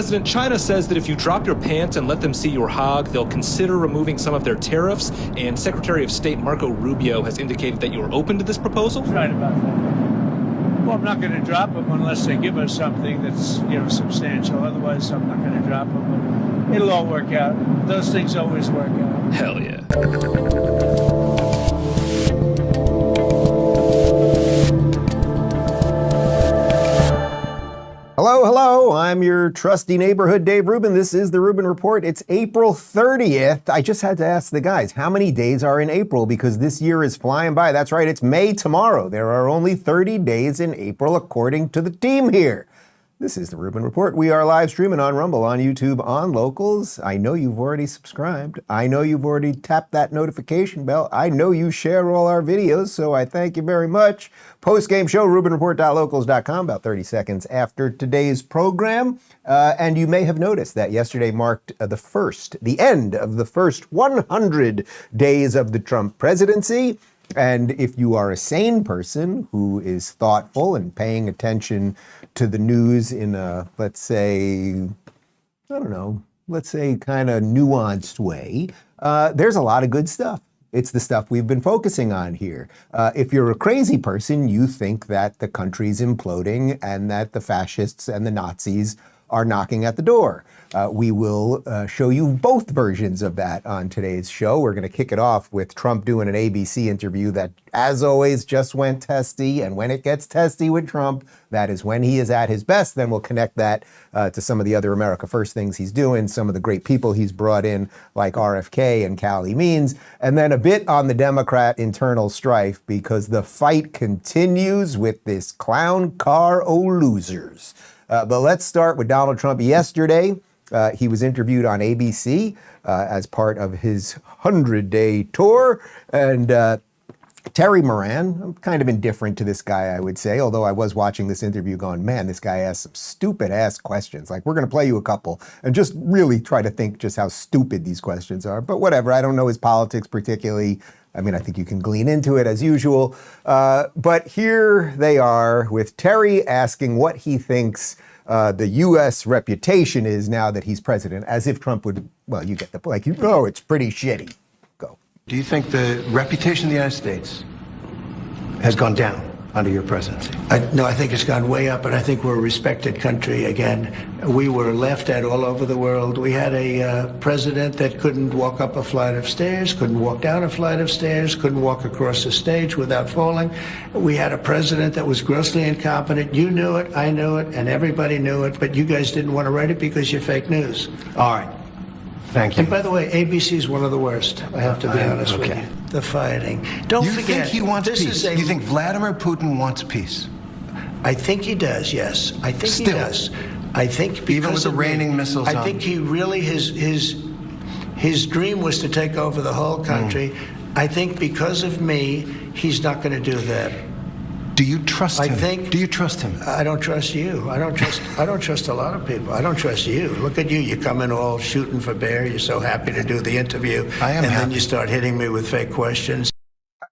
President, China says that if you drop your pants and let them see your hog, they'll consider removing some of their tariffs, and Secretary of State Marco Rubio has indicated that you're open to this proposal? Right about that. Well, I'm not going to drop them unless they give us something that's, substantial. Otherwise, I'm not going to drop them. But it'll all work out. Those things always work out. Hell yeah. Hello, I'm your trusty neighborhood Dave Rubin. This is the Rubin Report. It's April 30th. I just had to ask the guys, how many days are in April? Because this year is flying by. That's right, it's May tomorrow. There are only 30 days in April, according to the team here. This is the Rubin Report. We are live streaming on Rumble, on YouTube, on Locals. I know you've already subscribed. I know you've already tapped that notification bell. I know you share all our videos, so I thank you very much. Post-game show, rubinreport.locals.com, about 30 seconds after today's program. And you may have noticed that yesterday marked the end of the first 100 days of the Trump presidency. And if you are a sane person who is thoughtful and paying attention to the news in a, let's say kind of nuanced way, there's a lot of good stuff. It's the stuff we've been focusing on here. If you're a crazy person, you think that the country's imploding and that the fascists and the Nazis are knocking at the door. We will show you both versions of that on today's show. We're going to kick it off with Trump doing an ABC interview that, as always, just went testy. And when it gets testy with Trump, that is when he is at his best. Then we'll connect that to some of the other America First things he's doing, some of the great people he's brought in, like RFK and Calley Means, and then a bit on the Democrat internal strife, because the fight continues with this clown car o' losers. But let's start with Donald Trump. Yesterday, he was interviewed on ABC as part of his 100-day tour. And Terry Moran, I'm kind of indifferent to this guy, I would say, although I was watching this interview going, man, this guy asked some stupid-ass questions. Like, we're going to play you a couple and just really try to think just how stupid these questions are. But whatever, I don't know his politics particularly. I mean, I think you can glean into it as usual. But here they are with Terry asking what he thinks the U.S. reputation is now that he's president, as if Trump would, well, you get the point. It's pretty shitty. Go. Do you think the reputation of the United States has gone down under your presidency? No, I think it's gone way up, and I think we're a respected country again. We were laughed at all over the world. We had a president that couldn't walk up a flight of stairs, couldn't walk down a flight of stairs, couldn't walk across the stage without falling. We had a president that was grossly incompetent. You knew it, I knew it, and everybody knew it, but you guys didn't want to write it because you're fake news. All right. Thank you. And by the way, ABC is one of the worst, I have to be honest with you. The fighting. Don't forget. You think he wants peace? You think Vladimir Putin wants peace? I think he does, yes. I think he does. I think because even with the raining missiles on. I think he really, his dream was to take over the whole country. I think because of me, he's not going to do that. Do you trust him? Do you trust him? I don't trust you. I don't trust a lot of people. I don't trust you. Look at you. You come in all shooting for bear. You're so happy to do the interview. I am and happy. Then you start hitting me with fake questions.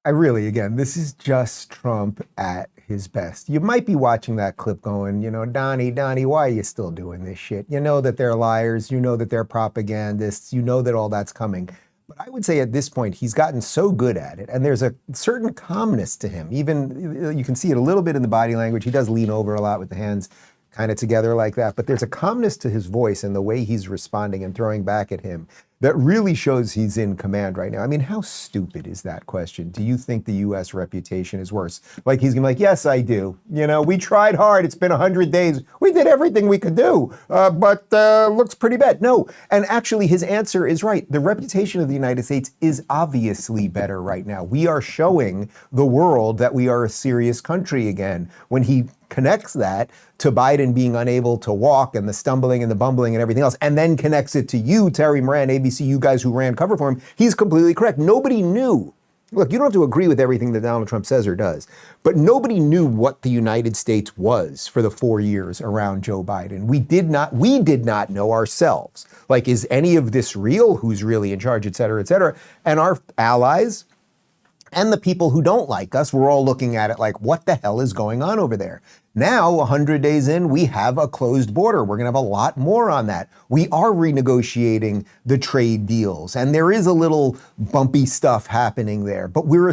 Again, this is just Trump at his best. You might be watching that clip going, Donnie, why are you still doing this shit? You know that they're liars. You know that they're propagandists. You know that all that's coming. But I would say at this point, he's gotten so good at it, and there's a certain calmness to him. Even, you can see it a little bit in the body language. He does lean over a lot with the hands kind of together like that, but there's a calmness to his voice and the way he's responding and throwing back at him that really shows he's in command right now. I mean, how stupid is that question? Do you think the U.S. reputation is worse? Like, he's gonna be like, yes, I do. We tried hard. It's been 100 days. We did everything we could do, but looks pretty bad. No, and actually his answer is right. The reputation of the United States is obviously better right now. We are showing the world that we are a serious country again. When he connects that to Biden being unable to walk and the stumbling and the bumbling and everything else, and then connects it to you, Terry Moran, ABC, you guys who ran cover for him, he's completely correct. Nobody knew. Look, you don't have to agree with everything that Donald Trump says or does, but nobody knew what the United States was for the 4 years around Joe Biden. We did not know ourselves. Like, is any of this real? Who's really in charge, et cetera, et cetera? And our allies and the people who don't like us, we're all looking at it like, what the hell is going on over there? Now, 100 days in, we have a closed border. We're going to have a lot more on that. We are renegotiating the trade deals, and there is a little bumpy stuff happening there. But we're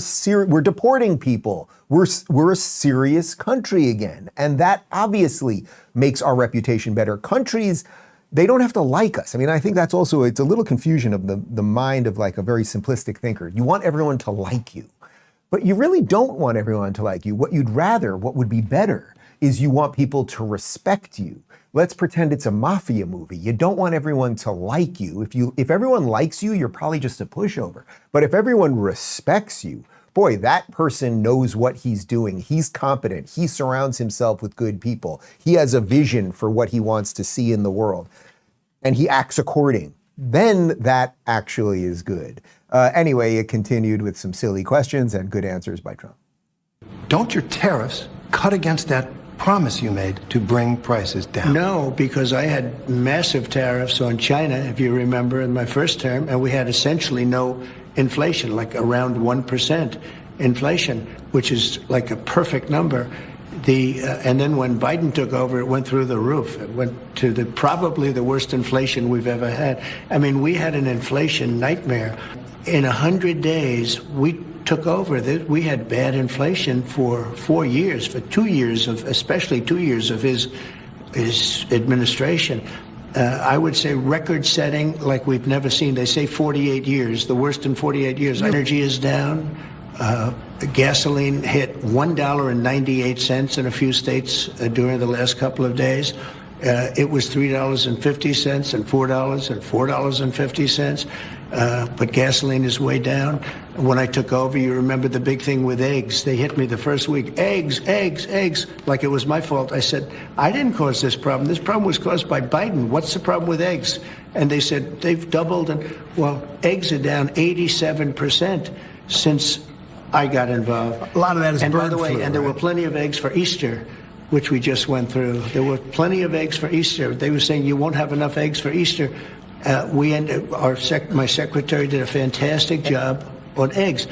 deporting people. We're a serious country again, and that obviously makes our reputation better. Countries, they don't have to like us. I mean, I think that's also, it's a little confusion of the mind of like a very simplistic thinker. You want everyone to like you, but you really don't want everyone to like you. What you'd rather, what would be better, is you want people to respect you. Let's pretend it's a mafia movie. You don't want everyone to like you. If everyone likes you, you're probably just a pushover. But if everyone respects you, boy, that person knows what he's doing. He's competent. He surrounds himself with good people. He has a vision for what he wants to see in the world, and he acts according. Then that actually is good. Anyway, it continued with some silly questions and good answers by Trump. Don't your tariffs cut against that promise you made to bring prices down? No, because I had massive tariffs on China, if you remember, in my first term, and we had essentially no inflation, like around 1% inflation, which is like a perfect number. And then when Biden took over, it went through the roof. It went to probably the worst inflation we've ever had. I mean, we had an inflation nightmare. In 100 days, we took over. We had bad inflation for 4 years, for 2 years of, especially 2 years of his administration. I would say record-setting like we've never seen. They say 48 years, the worst in 48 years. Energy is down. Gasoline hit $1.98 in a few states during the last couple of days. It was $3.50 and $4 and $4.50. But gasoline is way down. When I took over, you remember the big thing with eggs. They hit me the first week. Eggs, like it was my fault. I said, I didn't cause this problem. This problem was caused by Biden. What's the problem with eggs? And they said, they've doubled. And well, eggs are down 87% since I got involved. A lot of that is bird flu. And by the way, and there were plenty of eggs for Easter, which we just went through. There were plenty of eggs for Easter. They were saying you won't have enough eggs for Easter. My secretary did a fantastic job on eggs.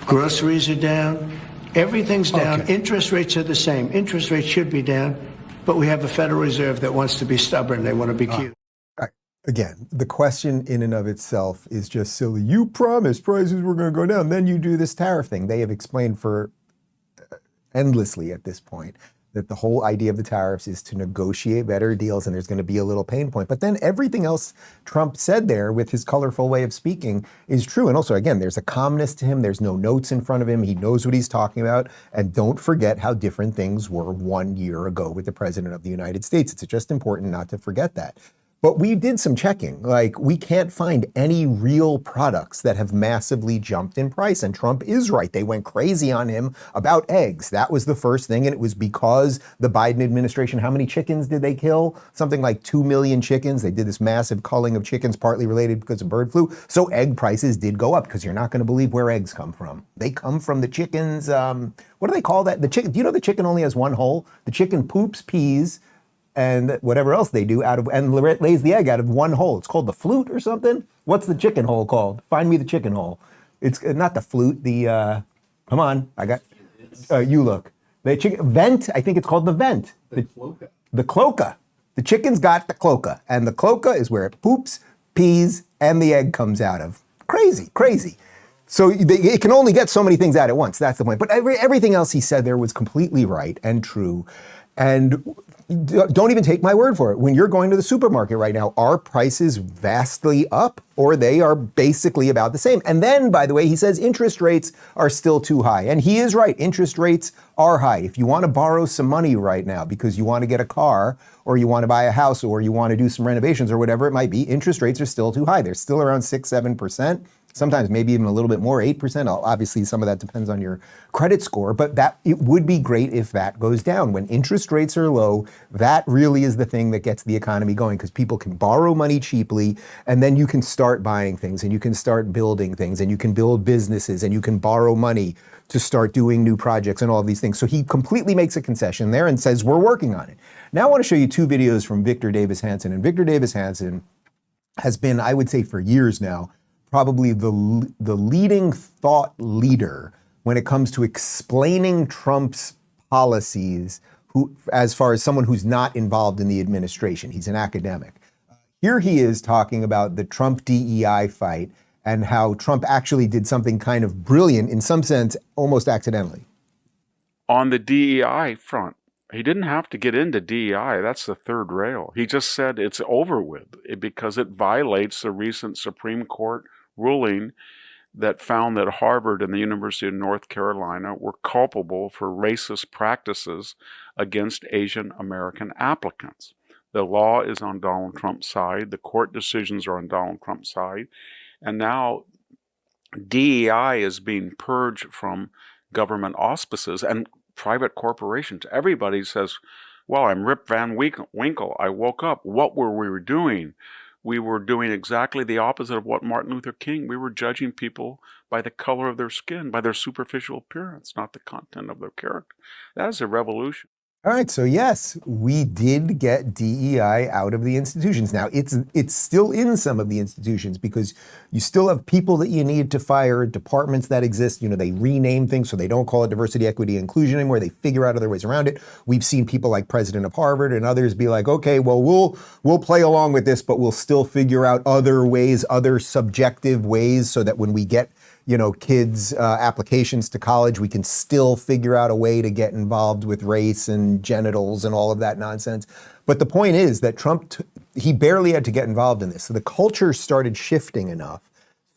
Groceries are down. Everything's down. Okay. Interest rates are the same. Interest rates should be down, but we have a Federal Reserve that wants to be stubborn. They want to be cute. Again, the question in and of itself is just silly. You promised prices were going to go down, then you do this tariff thing. They have explained for endlessly at this point that the whole idea of the tariffs is to negotiate better deals, and there's going to be a little pain point. But then everything else Trump said there with his colorful way of speaking is true. And also, again, there's a calmness to him. There's no notes in front of him. He knows what he's talking about. And don't forget how different things were 1 year ago with the President of the United States. It's just important not to forget that. But we did some checking. Like, we can't find any real products that have massively jumped in price. And Trump is right. They went crazy on him about eggs. That was the first thing. And it was because the Biden administration, how many chickens did they kill? Something like 2 million chickens. They did this massive culling of chickens, partly related because of bird flu. So egg prices did go up, because you're not going to believe where eggs come from. They come from the chickens. What do they call that? The chicken. Do you know the chicken only has one hole? The chicken poops, pees, and whatever else they do and lays the egg out of one hole. It's called the flute or something. What's the chicken hole called? Find me the chicken hole. It's not the flute. Come on, you look. The chicken vent. I think it's called the vent. The cloaca. The cloaca. The chicken's got the cloaca, and the cloaca is where it poops, pees, and the egg comes out of. Crazy. So it can only get so many things out at once. That's the point. But everything else he said there was completely right and true. And don't even take my word for it. When you're going to the supermarket right now, are prices vastly up, or they are basically about the same? And then, by the way, he says interest rates are still too high. And he is right. Interest rates are high. If you want to borrow some money right now because you want to get a car, or you want to buy a house, or you want to do some renovations, or whatever it might be, interest rates are still too high. They're still around 6-7%. Sometimes maybe even a little bit more, 8%. Obviously, some of that depends on your credit score, but it would be great if that goes down. When interest rates are low, that really is the thing that gets the economy going, because people can borrow money cheaply, and then you can start buying things, and you can start building things, and you can build businesses, and you can borrow money to start doing new projects and all of these things. So he completely makes a concession there and says, we're working on it. Now I want to show you two videos from Victor Davis Hanson. And Victor Davis Hanson has been, I would say for years now, probably the leading thought leader when it comes to explaining Trump's policies, who, as far as someone who's not involved in the administration. He's an academic. Here he is talking about the Trump DEI fight and how Trump actually did something kind of brilliant, in some sense, almost accidentally. On the DEI front, he didn't have to get into DEI. That's the third rail. He just said it's over with because it violates the recent Supreme Court ruling that found that Harvard and the University of North Carolina were culpable for racist practices against Asian American applicants. The law is on Donald Trump's side. The court decisions are on Donald Trump's side. And now DEI is being purged from government auspices and private corporations. Everybody says, well, I'm Rip Van Winkle. I woke up. What were we doing? We were doing exactly the opposite of what Martin Luther King. We were judging people by the color of their skin, by their superficial appearance, not the content of their character. That is a revolution. All right, so yes, we did get DEI out of the institutions. Now, it's still in some of the institutions because you still have people that you need to fire, departments that exist. You know, they rename things so they don't call it diversity, equity, inclusion anymore. They figure out other ways around it. We've seen people like President of Harvard and others be like, okay, well, we'll play along with this, but we'll still figure out other ways, other subjective ways so that when we get kids' applications to college, we can still figure out a way to get involved with race and genitals and all of that nonsense. But the point is that Trump, he barely had to get involved in this. So the culture started shifting enough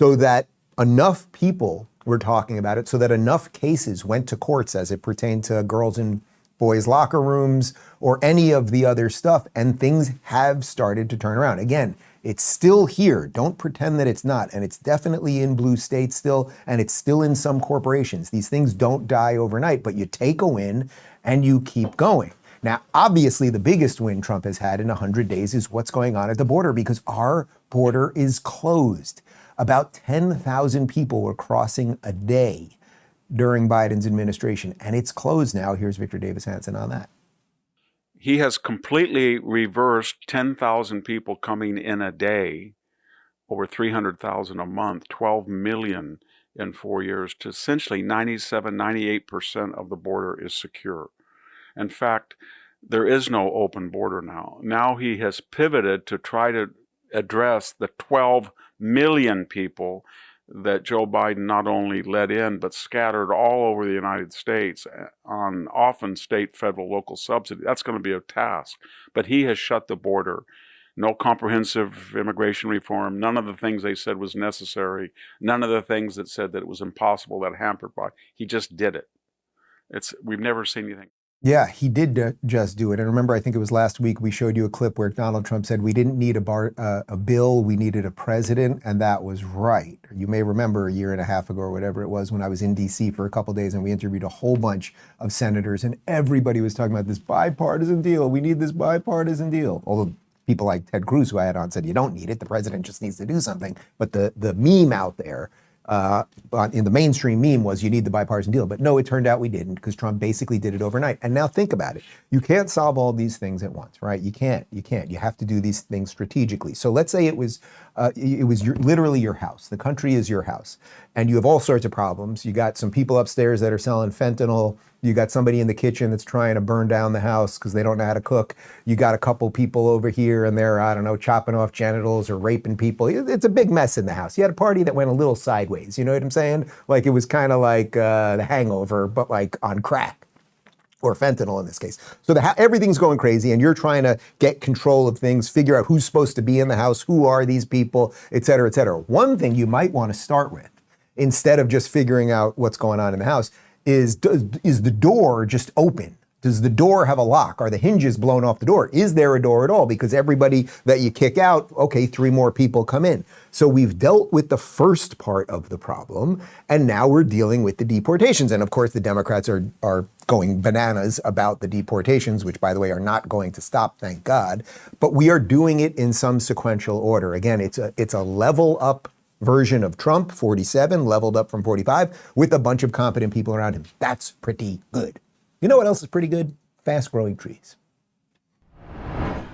so that enough people were talking about it, so that enough cases went to courts as it pertained to girls in boys' locker rooms or any of the other stuff, and things have started to turn around. Again, it's still here. Don't pretend that it's not. And it's definitely in blue states still, and it's still in some corporations. These things don't die overnight, but you take a win and you keep going. Now, obviously, the biggest win Trump has had in 100 days is what's going on at the border, because our border is closed. About 10,000 people were crossing a day during Biden's administration, and it's closed now. Here's Victor Davis Hanson on that. He has completely reversed 10,000 people coming in a day, over 300,000 a month, 12 million in 4 years, to essentially 97, 98% of the border is secure. In fact, there is no open border now. Now he has pivoted to try to address the 12 million people that Joe Biden not only let in, but scattered all over the United States on often state, federal, local subsidy. That's going to be a task. But he has shut the border. No comprehensive immigration reform, none of the things they said was necessary, none of the things that said that it was impossible, that hampered by. He just did it. We've never seen anything. Yeah, he did just do it. And remember, I think it was last week, we showed you a clip where Donald Trump said we didn't need a bill, we needed a president, and that was right. You may remember a year and a half ago or whatever it was when I was in D.C. for a couple of days and we interviewed a whole bunch of senators and everybody was talking about this bipartisan deal. We need this bipartisan deal. Although people like Ted Cruz, who I had on, said you don't need it. The president just needs to do something. But the meme out there, in the mainstream meme, was you need the bipartisan deal. But no, it turned out we didn't, because Trump basically did it overnight. And now think about it. You can't solve all these things at once, right? You can't. You have to do these things strategically. So let's say it was literally your house. The country is your house. And you have all sorts of problems. You got some people upstairs that are selling fentanyl. You got somebody in the kitchen that's trying to burn down the house because they don't know how to cook. You got a couple people over here and they're, I don't know, chopping off genitals or raping people. It's a big mess in the house. You had a party that went a little sideways. You know what I'm saying? Like it was kind of like The Hangover, but like on crack. Or fentanyl in this case. So everything's going crazy and you're trying to get control of things, figure out who's supposed to be in the house, who are these people, et cetera, et cetera. One thing you might want to start with, instead of just figuring out what's going on in the house, is the door just open? Does the door have a lock? Are the hinges blown off the door? Is there a door at all? Because everybody that you kick out, okay, 3 more people come in. So we've dealt with the first part of the problem, and now we're dealing with the deportations. And of course, the Democrats are going bananas about the deportations, which, by the way, are not going to stop, thank God. But we are doing it in some sequential order. Again, it's a level up version of Trump, 47, leveled up from 45, with a bunch of competent people around him. That's pretty good. You know what else is pretty good? Fast-growing trees.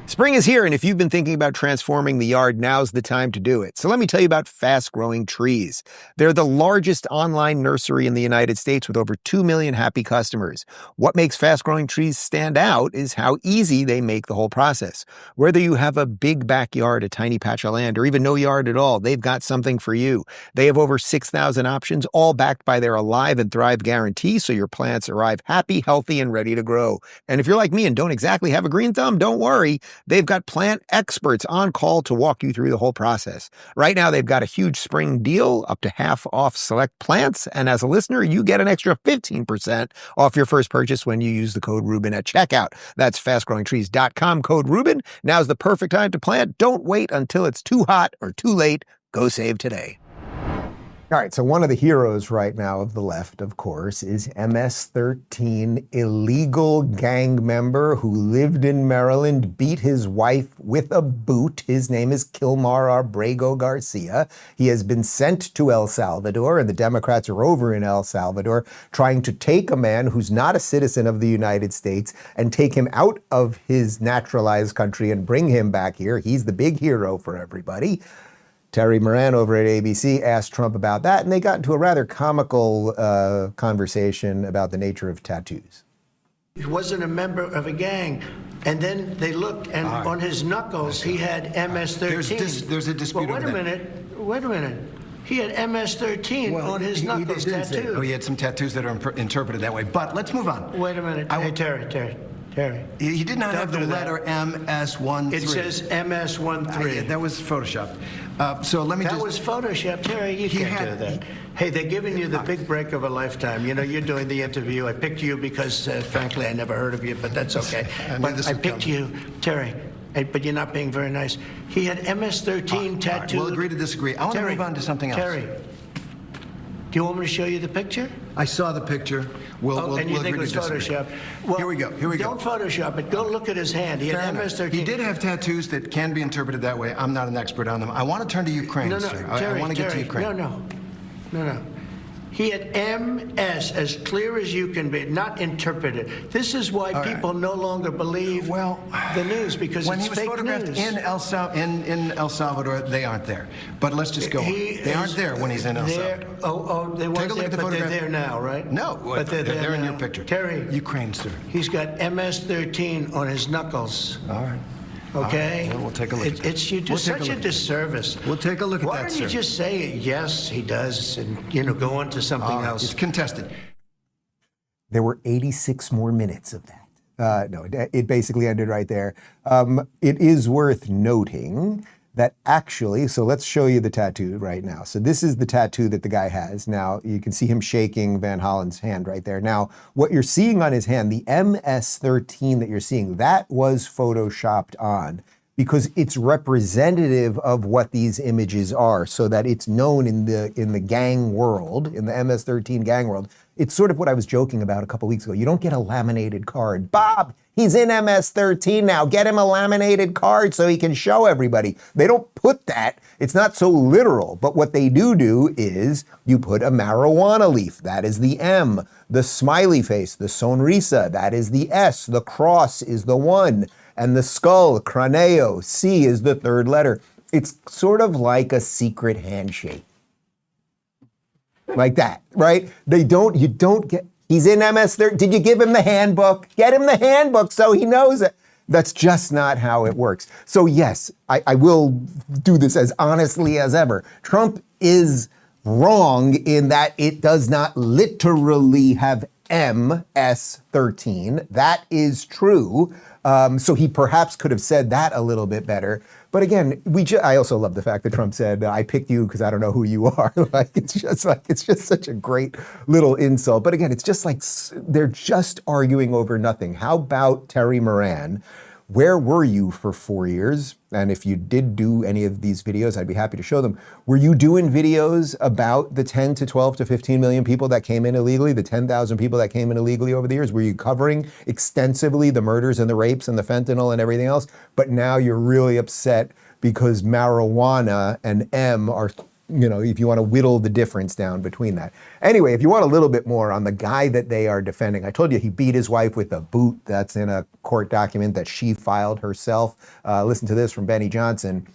Spring is here, and if you've been thinking about transforming the yard, now's the time to do it. So let me tell you about Fast Growing Trees. They're the largest online nursery in the United States with over 2 million happy customers. What makes Fast Growing Trees stand out is how easy they make the whole process. Whether you have a big backyard, a tiny patch of land, or even no yard at all, they've got something for you. They have over 6,000 options, all backed by their Alive and Thrive guarantee, so your plants arrive happy, healthy, and ready to grow. And if you're like me and don't exactly have a green thumb, don't worry. They've got plant experts on call to walk you through the whole process. Right now, they've got a huge spring deal, up to half off select plants. And as a listener, you get an extra 15% off your first purchase when you use the code Rubin at checkout. That's fastgrowingtrees.com, code Rubin. Now's the perfect time to plant. Don't wait until it's too hot or too late. Go save today. All right, so one of the heroes right now of the left, of course, is MS-13, illegal gang member who lived in Maryland, beat his wife with a boot. His name is Kilmar Ábrego García. He has been sent to El Salvador, and the Democrats are over in El Salvador trying to take a man who's not a citizen of the United States and take him out of his naturalized country and bring him back here. He's the big hero for everybody. Terry Moran over at ABC asked Trump about that, and they got into a rather comical conversation about the nature of tattoos. He wasn't a member of a gang. And then they looked, and on his knuckles, he had MS-13. There's a dispute Well, wait a minute. He had MS-13 on his knuckles tattooed. Oh, he had some tattoos that are interpreted that way. But let's move on. Wait a minute. Hey, Terry. He did not have the letter MS-13. It says MS-13. That was Photoshopped. So let me That was Photoshop, Terry. You can't do that. Hey, they're giving you the big break of a lifetime. You know, you're doing the interview. I picked you because, frankly, I never heard of you, but that's okay. I picked you, Terry. But you're not being very nice. He had MS-13 tattooed. We'll agree to disagree. I want to move on to something else. Terry, do you want me to show you the picture? I saw the picture. And you think it was Photoshop? Well, here we go. Don't Photoshop it. Go look at his hand. He had MS-13. He did have tattoos that can be interpreted that way. I'm not an expert on them. I want to turn to Ukraine, sir. Terry, I want to get to Ukraine. No. He had MS as clear as you can be, not interpreted. This is why people no longer believe the news, because when it's fake news. When he was photographed in El Salvador, they aren't there. But let's just go on. They aren't there when he's in El Salvador. They weren't there, but they're there now, right? No, but they're there in your picture. Terry. Ukraine, sir. He's got MS-13 on his knuckles. All right. Okay? Well, we'll take a look at that. You do such a disservice. We'll take a look at that, Why don't you just say, yes, he does, and, go on to something else? It's contested. There were 86 more minutes of that. No, it basically ended right there. It is worth noting that actually, so let's show you the tattoo right now. So this is the tattoo that the guy has. Now, you can see him shaking Van Hollen's hand right there. Now, what you're seeing on his hand, the MS-13 that you're seeing, that was photoshopped on because it's representative of what these images are, so that it's known in the gang world, in the MS-13 gang world. It's sort of what I was joking about a couple weeks ago. You don't get a laminated card. Bob, he's in MS-13 now. Get him a laminated card so he can show everybody. They don't put that. It's not so literal. But what they do is you put a marijuana leaf. That is the M. The smiley face, the sonrisa, that is the S. The cross is the 1. And the skull, craneo, C is the 3rd letter. It's sort of like a secret handshake. Like that, right? You don't get, he's in MS-13. Did you give him the handbook? Get him the handbook so he knows it. That's just not how it works. So yes, I will do this as honestly as ever. Trump is wrong in that it does not literally have MS-13. That is true. So he perhaps could have said that a little bit better. But again, I also love the fact that Trump said, I picked you because I don't know who you are. It's just such a great little insult. But again, it's just like they're just arguing over nothing. How about Terry Moran? Where were you for 4 years? And if you did do any of these videos, I'd be happy to show them. Were you doing videos about the 10 to 12 to 15 million people that came in illegally, the 10,000 people that came in illegally over the years? Were you covering extensively the murders and the rapes and the fentanyl and everything else? But now you're really upset because marijuana and M are if you want to whittle the difference down between that. Anyway, if you want a little bit more on the guy that they are defending, I told you he beat his wife with a boot. That's in a court document that she filed herself. Listen to this from Benny Johnson.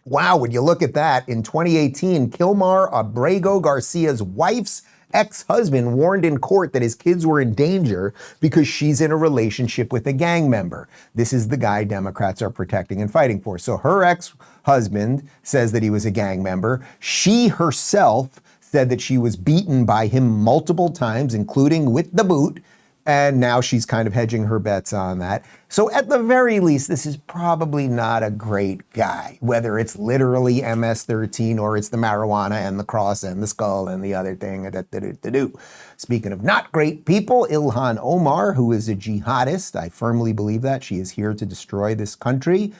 Wow, would you look at that? In 2018, Kilmar Ábrego Garcia's wife's ex-husband warned in court that his kids were in danger because she's in a relationship with a gang member. This is the guy Democrats are protecting and fighting for. So her ex-husband says that he was a gang member. She herself said that she was beaten by him multiple times, including with the boot. And now she's kind of hedging her bets on that. So at the very least, this is probably not a great guy, whether it's literally MS-13 or it's the marijuana and the cross and the skull and the other thing. Speaking of not great people, Ilhan Omar, who is a jihadist, I firmly believe that. She is here to destroy this country.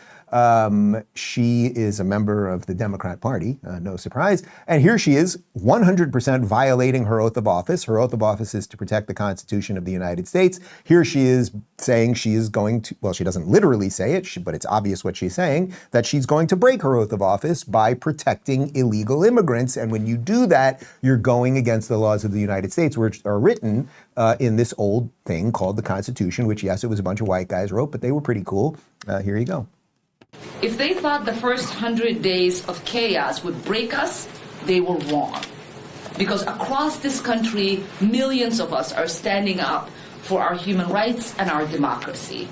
She is a member of the Democrat Party, no surprise. And here she is 100% violating her oath of office. Her oath of office is to protect the Constitution of the United States. Here she is saying she is going to, well, she doesn't literally say it, but it's obvious what she's saying, that she's going to break her oath of office by protecting illegal immigrants. And when you do that, you're going against the laws of the United States, which are written in this old thing called the Constitution, which, yes, it was a bunch of white guys wrote, but they were pretty cool. Here you go. If they thought the first 100 days of chaos would break us, they were wrong. Because across this country, millions of us are standing up for our human rights and our democracy.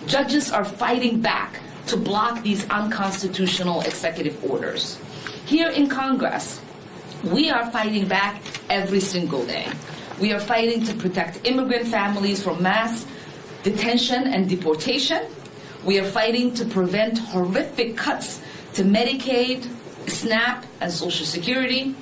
Judges are fighting back to block these unconstitutional executive orders. Here in Congress, we are fighting back every single day. We are fighting to protect immigrant families from mass detention and deportation. We are fighting to prevent horrific cuts to Medicaid, SNAP, and Social Security.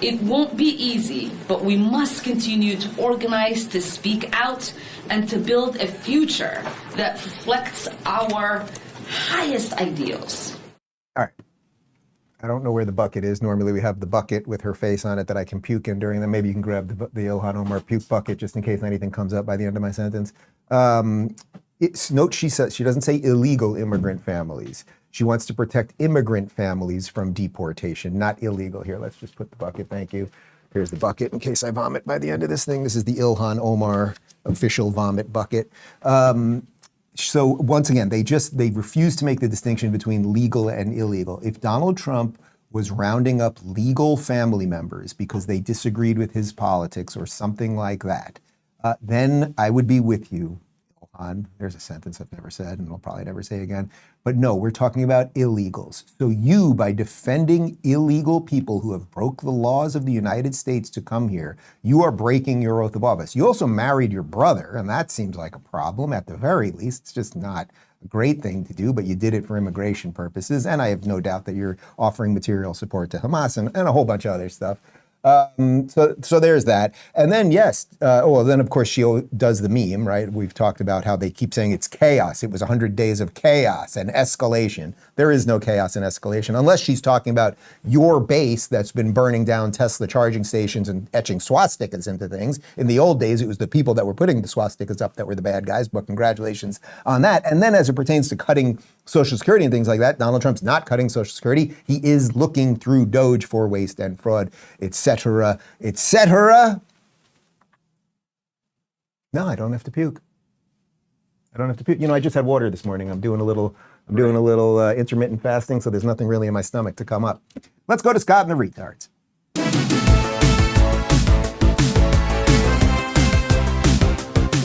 It won't be easy, but we must continue to organize, to speak out, and to build a future that reflects our highest ideals. All right. I don't know where the bucket is. Normally we have the bucket with her face on it that I can puke in during them. Maybe you can grab the Ilhan Omar puke bucket just in case anything comes up by the end of my sentence. Note she says she doesn't say illegal immigrant families. She wants to protect immigrant families from deportation, not illegal. Here, let's just put the bucket. Thank you. Here's the bucket in case I vomit by the end of this thing. This is the Ilhan Omar official vomit bucket. So once again, they refuse to make the distinction between legal and illegal. If Donald Trump was rounding up legal family members because they disagreed with his politics or something like that, then I would be with you. There's a sentence I've never said and I'll probably never say again. But no, we're talking about illegals. So you, by defending illegal people who have broke the laws of the United States to come here, you are breaking your oath of office. You also married your brother, and that seems like a problem at the very least. It's just not a great thing to do, but you did it for immigration purposes. And I have no doubt that you're offering material support to Hamas and a whole bunch of other stuff. So there's that. And then, yes, then of course she does the meme, right? We've talked about how they keep saying it's chaos. It was 100 days of chaos and escalation. There is no chaos and escalation, unless she's talking about your base that's been burning down Tesla charging stations and etching swastikas into things. In the old days, it was the people that were putting the swastikas up that were the bad guys, but congratulations on that. And then as it pertains to cutting Social Security and things like that, Donald Trump's not cutting Social Security. He is looking through Doge for waste and fraud, etc., etc. No, I don't have to puke. I don't have to puke. I just had water this morning. I'm doing a little intermittent fasting, so there's nothing really in my stomach to come up. Let's go to Scott and the retards.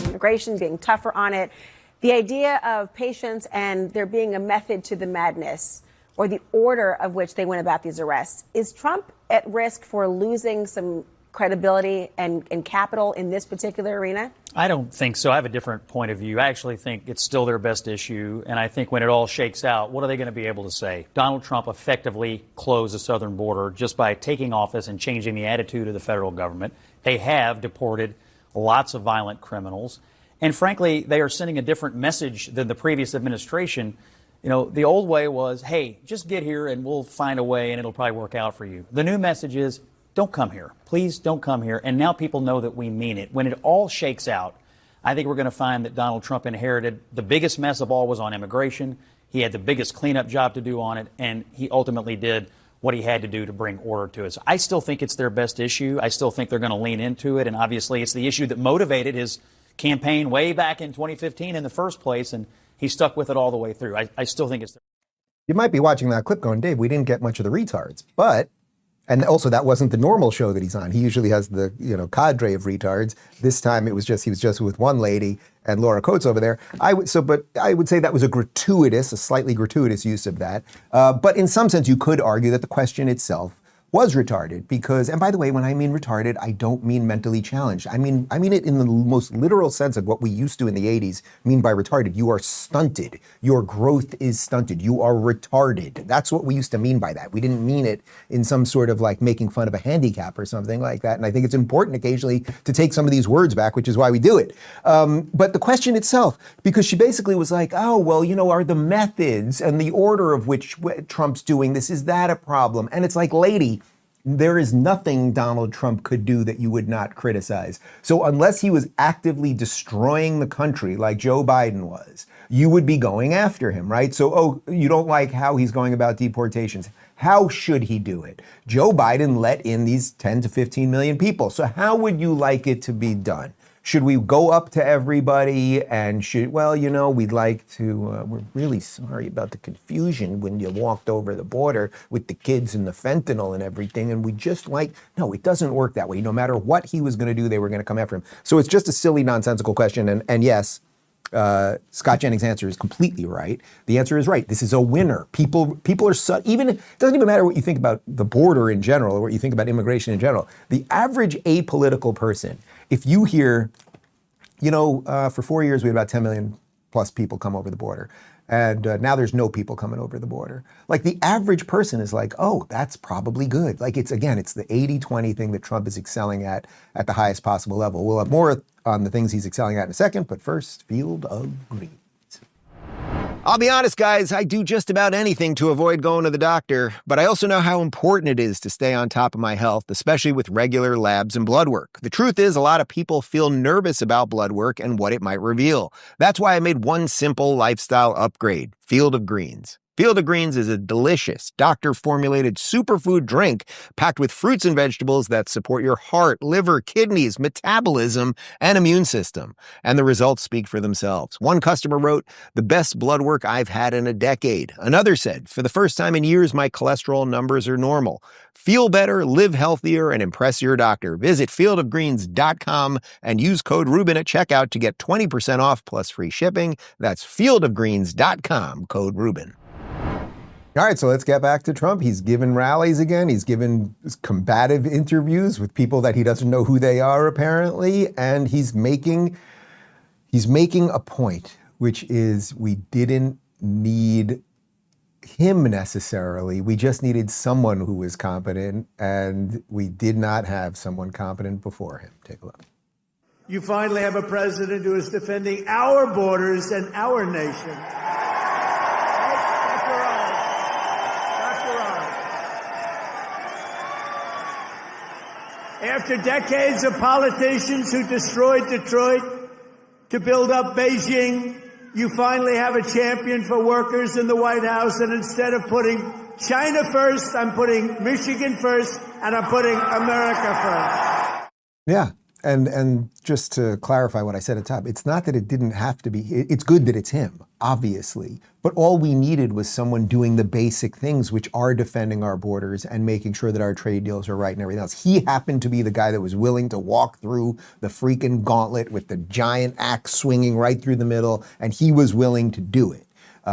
Immigration, being tougher on it. The idea of patience and there being a method to the madness, or the order of which they went about these arrests. Is Trump at risk for losing some credibility and capital in this particular arena? I don't think so. I have a different point of view. I actually think it's still their best issue. And I think when it all shakes out, what are they going to be able to say? Donald Trump effectively closed the southern border just by taking office and changing the attitude of the federal government. They have deported lots of violent criminals. And frankly, they are sending a different message than the previous administration. The old way was, hey, just get here and we'll find a way and it'll probably work out for you. The new message is, don't come here. Please don't come here. And now people know that we mean it. When it all shakes out, I think we're going to find that Donald Trump inherited the biggest mess of all was on immigration. He had the biggest cleanup job to do on it, and he ultimately did what he had to do to bring order to it. So I still think it's their best issue. I still think they're going to lean into it. And obviously, it's the issue that motivated his campaign way back in 2015 in the first place. And he stuck with it all the way through. I still think it's. You might be watching that clip going, Dave, we didn't get much of the retards. But, and also that wasn't the normal show that he's on. He usually has the, cadre of retards. This time he was just with one lady and Laura Coates over there. But I would say that was a slightly gratuitous use of that. But in some sense, you could argue that the question itself was retarded because, and by the way, when I mean retarded, I don't mean mentally challenged. I mean it in the most literal sense of what we used to in the 80s mean by retarded. You are stunted. Your growth is stunted. You are retarded. That's what we used to mean by that. We didn't mean it in some sort of like making fun of a handicap or something like that. And I think it's important occasionally to take some of these words back, which is why we do it. But the question itself, because she basically was like, oh, well, are the methods and the order of which Trump's doing this, is that a problem? And it's like, lady, there is nothing Donald Trump could do that you would not criticize. So unless he was actively destroying the country like Joe Biden was, you would be going after him, right? So, you don't like how he's going about deportations. How should he do it? Joe Biden let in these 10 to 15 million people. So how would you like it to be done? Should we go up to everybody and we'd like to, we're really sorry about the confusion when you walked over the border with the kids and the fentanyl and everything. And no, it doesn't work that way. No matter what he was going to do, they were going to come after him. So it's just a silly, nonsensical question. And yes, Scott Jennings' answer is completely right. The answer is right. This is a winner. People are it doesn't even matter what you think about the border in general or what you think about immigration in general. The average apolitical person, if you hear, for 4 years we had about 10 million plus people come over the border. And now there's no people coming over the border. Like the average person is like, oh, that's probably good. Like it's the 80-20 thing that Trump is excelling at the highest possible level. We'll have more on the things he's excelling at in a second, but first, Field of Greens. I'll be honest, guys, I do just about anything to avoid going to the doctor, but I also know how important it is to stay on top of my health, especially with regular labs and blood work. The truth is, a lot of people feel nervous about blood work and what it might reveal. That's why I made one simple lifestyle upgrade, Field of Greens. Field of Greens is a delicious, doctor-formulated superfood drink packed with fruits and vegetables that support your heart, liver, kidneys, metabolism, and immune system. And the results speak for themselves. One customer wrote, "The best blood work I've had in a decade." Another said, "For the first time in years, my cholesterol numbers are normal." Feel better, live healthier, and impress your doctor. Visit fieldofgreens.com and use code Rubin at checkout to get 20% off plus free shipping. That's fieldofgreens.com, code Rubin. All right, so let's get back to Trump. He's given rallies again. He's given combative interviews with people that he doesn't know who they are, apparently. And he's making a point, which is we didn't need him necessarily. We just needed someone who was competent, and we did not have someone competent before him. Take a look. You finally have a president who is defending our borders and our nation. After decades of politicians who destroyed Detroit to build up Beijing, you finally have a champion for workers in the White House. And instead of putting China first, I'm putting Michigan first, and I'm putting America first. Yeah. And just to clarify what I said at the top, it's not that it didn't have to be, it's good that it's him, obviously. But all we needed was someone doing the basic things, which are defending our borders and making sure that our trade deals are right and everything else. He happened to be the guy that was willing to walk through the freaking gauntlet with the giant axe swinging right through the middle, and he was willing to do it.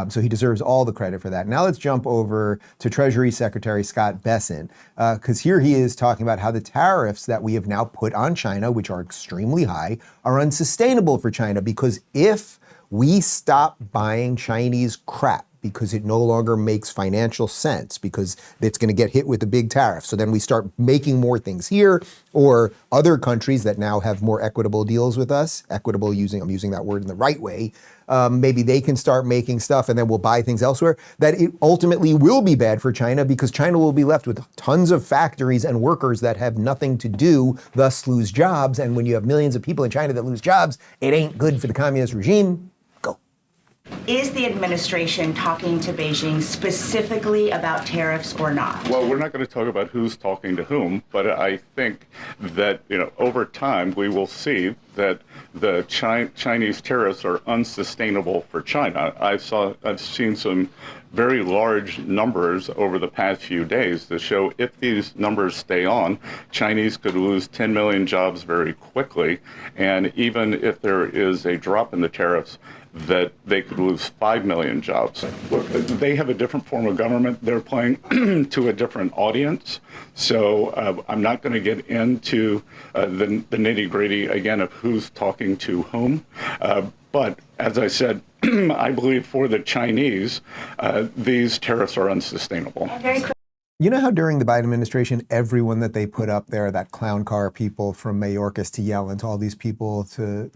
So he deserves all the credit for that. Now let's jump over to Treasury Secretary Scott Bessent, because here he is talking about how the tariffs that we have now put on China, which are extremely high, are unsustainable for China, because if we stop buying Chinese crap because it no longer makes financial sense, because it's going to get hit with a big tariff. So then we start making more things here, or other countries that now have more equitable deals with us, equitable I'm using that word in the right way, maybe they can start making stuff and then we'll buy things elsewhere, that it ultimately will be bad for China, because China will be left with tons of factories and workers that have nothing to do, thus lose jobs. And when you have millions of people in China that lose jobs, it ain't good for the communist regime. Go. Is the administration talking to Beijing specifically about tariffs or not? Well, we're not going to talk about who's talking to whom, but I think that, over time we will see that the Chinese tariffs are unsustainable for China. I've seen some very large numbers over the past few days to show if these numbers stay on, Chinese could lose 10 million jobs very quickly, and even if there is a drop in the tariffs, that they could lose 5 million jobs. Look, they have a different form of government. They're playing to a different audience. So I'm not going to get into the nitty-gritty, again, of who's talking to whom. But as I said, I believe for the Chinese, these tariffs are unsustainable. You know how during the Biden administration, everyone that they put up there, that clown car people from Mayorkas to Yellen to all these people to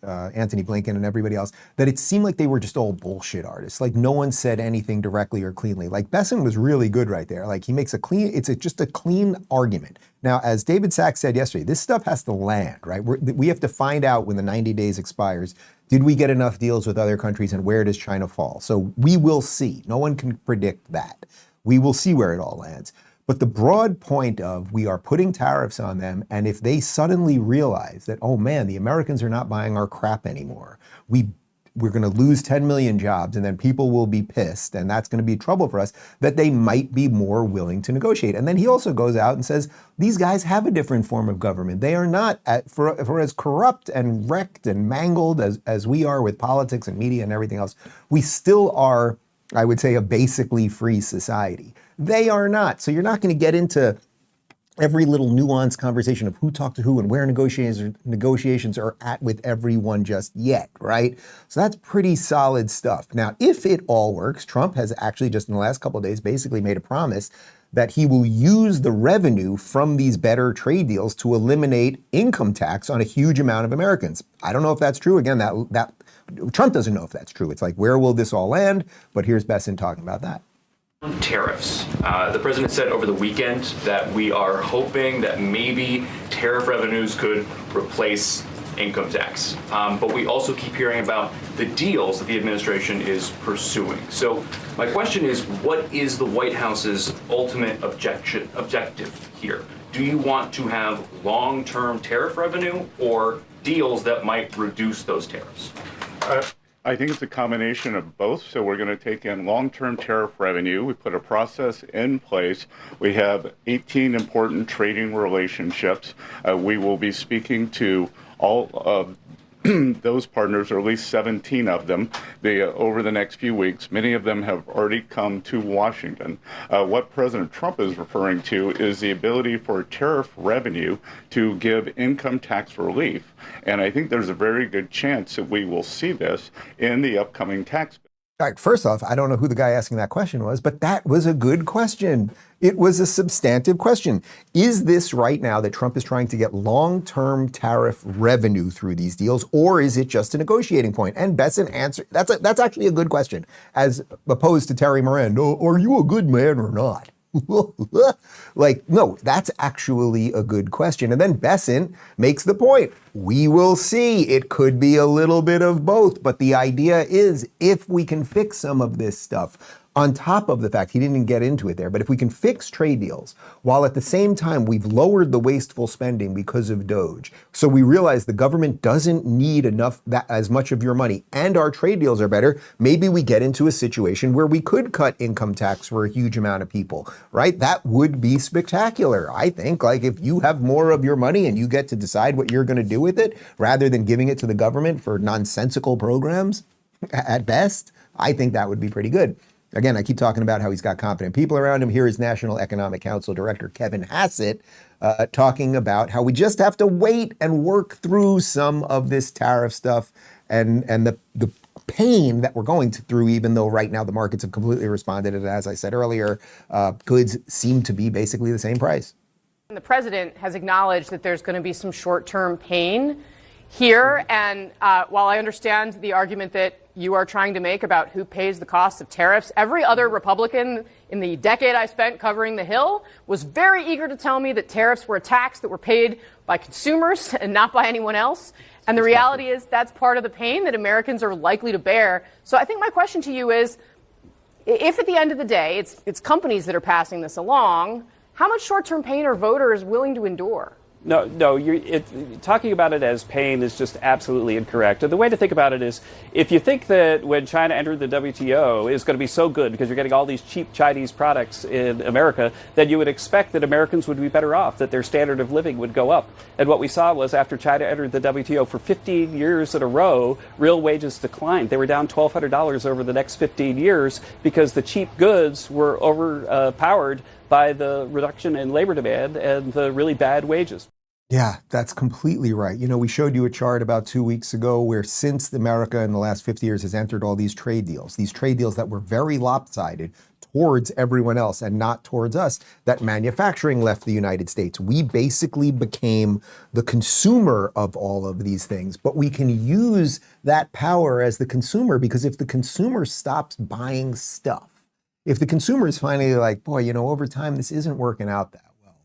Anthony Blinken and everybody else, that it seemed like they were just all bullshit artists. Like no one said anything directly or cleanly. Like Bessent was really good right there. Like he makes just a clean argument. Now, as David Sachs said yesterday, this stuff has to land, right? We have to find out when the 90 days expires, did we get enough deals with other countries and where does China fall? So we will see. No one can predict that. We will see where it all lands. But the broad point of we are putting tariffs on them, and if they suddenly realize that, oh man, the Americans are not buying our crap anymore, we're going to lose 10 million jobs, and then people will be pissed, and that's going to be trouble for us, that they might be more willing to negotiate. And then he also goes out and says, these guys have a different form of government. They are not, for as corrupt and wrecked and mangled as we are with politics and media and everything else, we still are, I would say, a basically free society. They are not. So you're not going to get into every little nuanced conversation of who talked to who and where negotiations are at with everyone just yet, right? So that's pretty solid stuff. Now, if it all works, Trump has actually just in the last couple of days basically made a promise that he will use the revenue from these better trade deals to eliminate income tax on a huge amount of Americans. I don't know if that's true. Again, that Trump doesn't know if that's true. It's like, where will this all land? But here's Bessent talking about that. Tariffs. The president said over the weekend that we are hoping that maybe tariff revenues could replace income tax. But we also keep hearing about the deals that the administration is pursuing. So my question is, what is the White House's ultimate objective here? Do you want to have long-term tariff revenue or deals that might reduce those tariffs? I think it's a combination of both. So we're going to take in long-term tariff revenue. We put a process in place. We have 18 important trading relationships. We will be speaking to all of those partners, or at least 17 of them, over the next few weeks. Many of them have already come to Washington. What President Trump is referring to is the ability for tariff revenue to give income tax relief. And I think there's a very good chance that we will see this in the upcoming tax bill. All right, first off, I don't know who the guy asking that question was, but that was a good question. It was a substantive question. Is this right now that Trump is trying to get long-term tariff revenue through these deals, or is it just a negotiating point? And Bessent answered, that's actually a good question, as opposed to Terry Moran. Oh, are you a good man or not? Like, no, that's actually a good question. And then Bessent makes the point. We will see. It could be a little bit of both. But the idea is, if we can fix some of this stuff, on top of the fact, he didn't get into it there, but if we can fix trade deals, while at the same time we've lowered the wasteful spending because of Doge, so we realize the government doesn't need as much of your money, and our trade deals are better, maybe we get into a situation where we could cut income tax for a huge amount of people, right? That would be spectacular, I think. Like, if you have more of your money and you get to decide what you're going to do with it, rather than giving it to the government for nonsensical programs, at best, I think that would be pretty good. Again, I keep talking about how he's got competent people around him. Here is National Economic Council Director Kevin Hassett talking about how we just have to wait and work through some of this tariff stuff and the pain that we're going through, even though right now the markets have completely responded. And as I said earlier, goods seem to be basically the same price. The president has acknowledged that there's going to be some short-term pain here. And while I understand the argument that you are trying to make about who pays the cost of tariffs, every other Republican in the decade I spent covering the Hill was very eager to tell me that tariffs were a tax that were paid by consumers and not by anyone else. And the reality is that's part of the pain that Americans are likely to bear. So I think my question to you is, if at the end of the day it's companies that are passing this along, how much short-term pain are voters willing to endure? No, talking about it as pain is just absolutely incorrect. And the way to think about it is, if you think that when China entered the WTO is going to be so good because you're getting all these cheap Chinese products in America, then you would expect that Americans would be better off, that their standard of living would go up. And what we saw was after China entered the WTO for 15 years in a row, real wages declined. They were down $1,200 over the next 15 years because the cheap goods were overpowered by the reduction in labor demand and the really bad wages. Yeah, that's completely right. You know, we showed you a chart about 2 weeks ago where since America in the last 50 years has entered all these trade deals that were very lopsided towards everyone else and not towards us, that manufacturing left the United States. We basically became the consumer of all of these things, but we can use that power as the consumer, because if the consumer stops buying stuff, if the consumer is finally like, boy, you know, over time, this isn't working out that well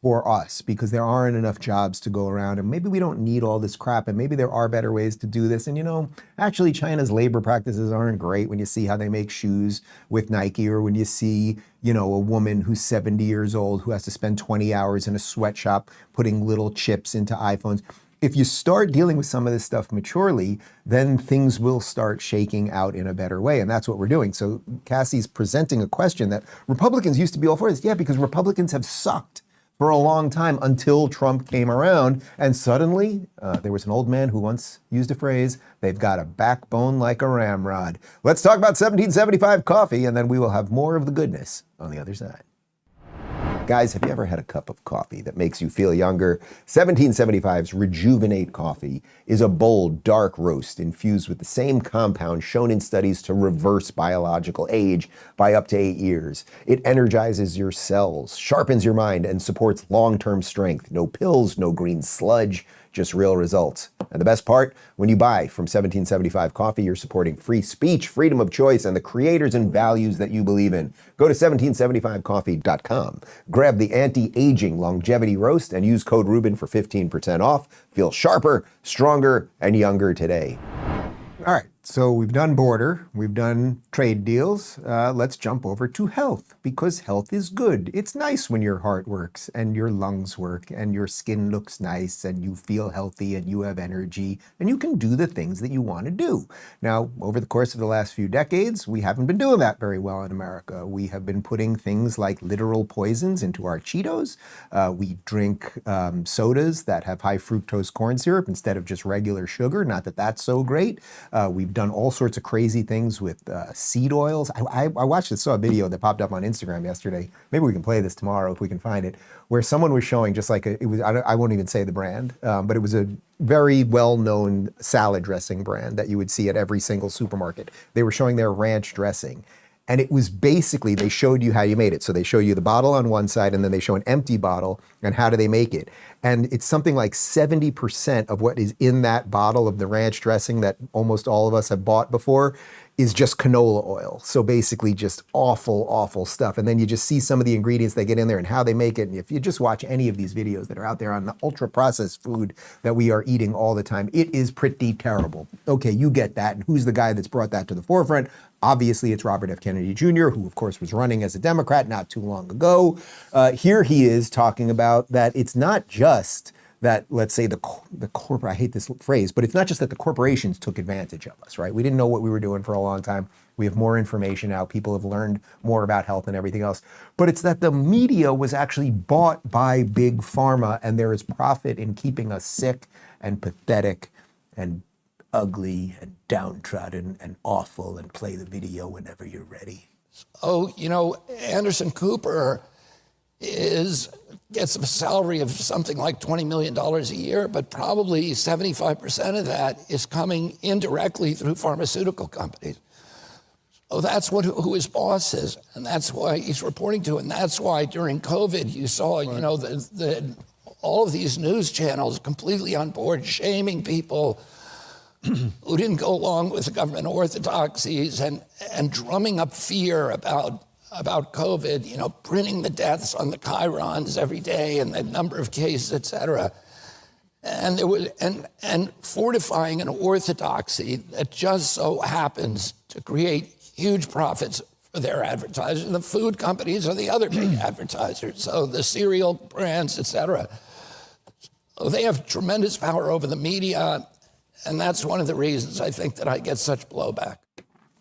for us because there aren't enough jobs to go around and maybe we don't need all this crap and maybe there are better ways to do this. And, you know, actually China's labor practices aren't great when you see how they make shoes with Nike, or when you see, you know, a woman who's 70 years old who has to spend 20 hours in a sweatshop putting little chips into iPhones. If you start dealing with some of this stuff maturely, then things will start shaking out in a better way. And that's what we're doing. So Cassie's presenting a question that Republicans used to be all for this. Yeah, because Republicans have sucked for a long time until Trump came around. And suddenly, there was an old man who once used a phrase, they've got a backbone like a ramrod. Let's talk about 1775 coffee, and then we will have more of the goodness on the other side. Guys, have you ever had a cup of coffee that makes you feel younger? 1775's Rejuvenate Coffee is a bold, dark roast infused with the same compound shown in studies to reverse biological age by up to 8 years. It energizes your cells, sharpens your mind, and supports long-term strength. No pills, no green sludge, just real results. And the best part, when you buy from 1775 Coffee, you're supporting free speech, freedom of choice, and the creators and values that you believe in. Go to 1775coffee.com, grab the anti-aging longevity roast, and use code Rubin for 15% off. Feel sharper, stronger, and younger today. All right, so we've done border, we've done trade deals. Let's jump over to health, because health is good. It's nice when your heart works and your lungs work and your skin looks nice and you feel healthy and you have energy and you can do the things that you want to do. Now, over the course of the last few decades, we haven't been doing that very well in America. We have been putting things like literal poisons into our Cheetos. We drink sodas that have high fructose corn syrup instead of just regular sugar. Not that that's so great. We've done all sorts of crazy things with seed oils. I saw a video that popped up on Instagram yesterday. Maybe we can play this tomorrow if we can find it, where someone was showing just like I won't even say the brand, but it was a very well-known salad dressing brand that you would see at every single supermarket. They were showing their ranch dressing. And it was basically, they showed you how you made it. So they show you the bottle on one side and then they show an empty bottle and how do they make it. And it's something like 70% of what is in that bottle of the ranch dressing that almost all of us have bought before is just canola oil. So basically just awful, awful stuff. And then you just see some of the ingredients they get in there and how they make it. And if you just watch any of these videos that are out there on the ultra processed food that we are eating all the time, it is pretty terrible. Okay, you get that. And who's the guy that's brought that to the forefront? Obviously, it's Robert F. Kennedy Jr., who, of course, was running as a Democrat not too long ago. Here he is talking about that it's not just that, let's say, the corporate, I hate this phrase, but it's not just that the corporations took advantage of us, right? We didn't know what we were doing for a long time. We have more information now. People have learned more about health and everything else. But it's that the media was actually bought by Big Pharma, and there is profit in keeping us sick and pathetic and ugly and downtrodden and awful, and play the video whenever you're ready. Oh, you know, Anderson Cooper gets a salary of something like $20 million a year, but probably 75% of that is coming indirectly through pharmaceutical companies. Oh, that's who his boss is, and that's why he's reporting to, and that's why during COVID you saw, you know, all of these news channels completely on board, shaming people who didn't go along with the government orthodoxies and drumming up fear about COVID, you know, printing the deaths on the chyrons every day and the number of cases, et cetera. And there was and fortifying an orthodoxy that just so happens to create huge profits for their advertisers. The food companies are the other big advertisers, so the cereal brands, et cetera. So they have tremendous power over the media, and that's one of the reasons I think that I get such blowback.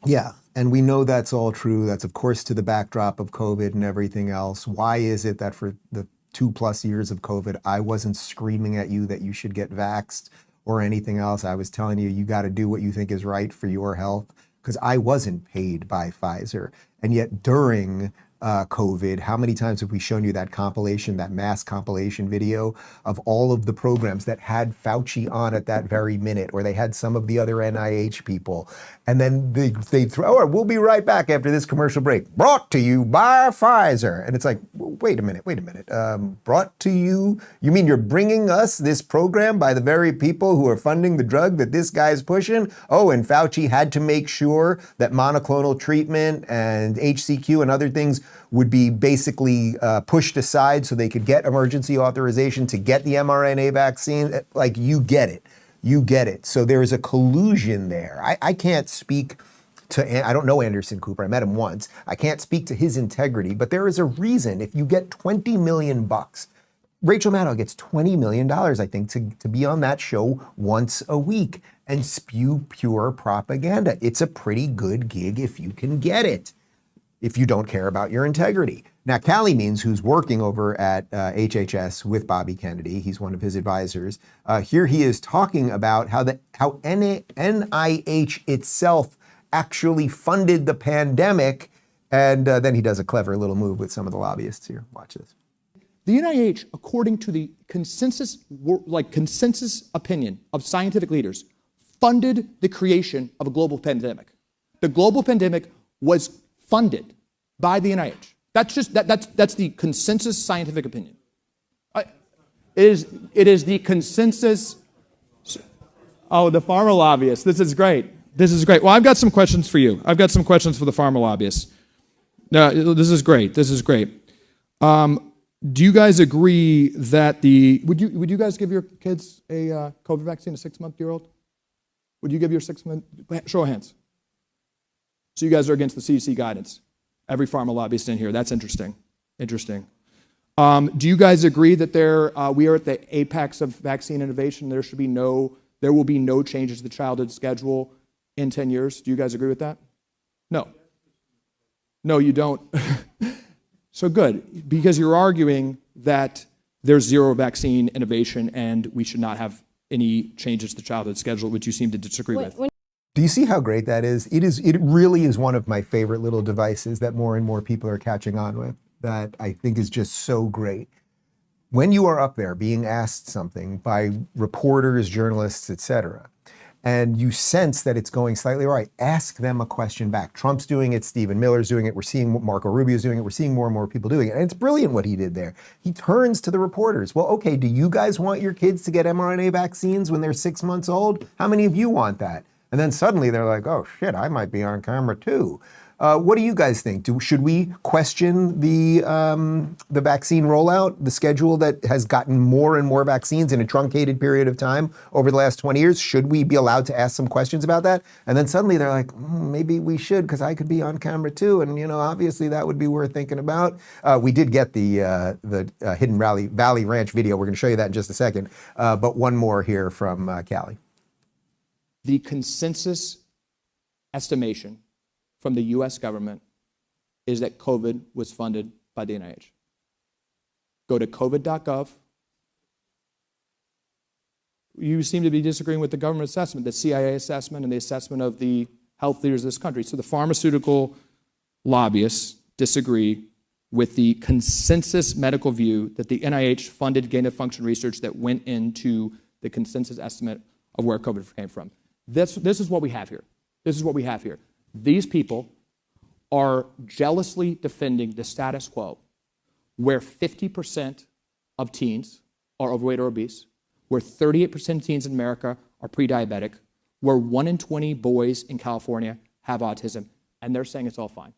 Yeah, and we know that's all true. That's, of course, to the backdrop of COVID and everything else. Why is it that for the 2+ years of COVID, I wasn't screaming at you that you should get vaxxed or anything else? I was telling you, you got to do what you think is right for your health, because I wasn't paid by Pfizer. And yet during COVID, how many times have we shown you that compilation, that mass compilation video of all of the programs that had Fauci on at that very minute, or they had some of the other NIH people, and then they throw, oh, we'll be right back after this commercial break, brought to you by Pfizer. And it's like, wait a minute. Brought to you? You mean you're bringing us this program by the very people who are funding the drug that this guy's pushing? Oh, and Fauci had to make sure that monoclonal treatment and HCQ and other things would be basically pushed aside so they could get emergency authorization to get the mRNA vaccine. Like, you get it. You get it. So there is a collusion there. I can't speak to, I don't know Anderson Cooper. I met him once. I can't speak to his integrity, but there is a reason. If you get $20 million, Rachel Maddow gets $20 million, I think, to be on that show once a week and spew pure propaganda. It's a pretty good gig if you can get it, if you don't care about your integrity. Now, Calley Means, who's working over at HHS with Bobby Kennedy, he's one of his advisors. Here he is talking about how NIH itself actually funded the pandemic, and then he does a clever little move with some of the lobbyists here. Watch this. The NIH, according to the consensus opinion of scientific leaders, funded the creation of a global pandemic. The global pandemic was funded by the NIH. That's the consensus scientific opinion. It is the consensus. Oh, the pharma lobbyists. This is great. Well, I've got some questions for you. I've got some questions for the pharma lobbyists. No, this is great. Do you guys agree that would you guys give your kids a COVID vaccine, a 6-month-old? Would you give your 6-month? Show of hands. So you guys are against the CDC guidance. Every pharma lobbyist in here. That's interesting. Do you guys agree that we are at the apex of vaccine innovation? There will be no changes to the childhood schedule in 10 years. Do you guys agree with that? No. No, you don't. So good, because you're arguing that there's zero vaccine innovation and we should not have any changes to the childhood schedule, which you seem to disagree with. Do you see how great that is? It really is one of my favorite little devices that more and more people are catching on with, that I think is just so great. When you are up there being asked something by reporters, journalists, etc., and you sense that it's going slightly right, ask them a question back. Trump's doing it, Stephen Miller's doing it, we're seeing Marco Rubio's doing it, we're seeing more and more people doing it, and it's brilliant what he did there. He turns to the reporters. Well, okay, do you guys want your kids to get mRNA vaccines when they're 6 months old? How many of you want that? And then suddenly they're like, oh shit, I might be on camera too. What do you guys think? Should we question the vaccine rollout, the schedule that has gotten more and more vaccines in a truncated period of time over the last 20 years? Should we be allowed to ask some questions about that? And then suddenly they're like, maybe we should, because I could be on camera too. And obviously that would be worth thinking about. We did get the Hidden Valley Ranch video. We're going to show you that in just a second. But one more here from Calley. The consensus estimation from the U.S. government is that COVID was funded by the NIH. Go to covid.gov. You seem to be disagreeing with the government assessment, the CIA assessment, and the assessment of the health leaders of this country. So the pharmaceutical lobbyists disagree with the consensus medical view that the NIH funded gain-of-function research that went into the consensus estimate of where COVID came from. This is what we have here. These people are jealously defending the status quo where 50% of teens are overweight or obese, where 38% of teens in America are pre-diabetic, where 1 in 20 boys in California have autism, and they're saying it's all fine.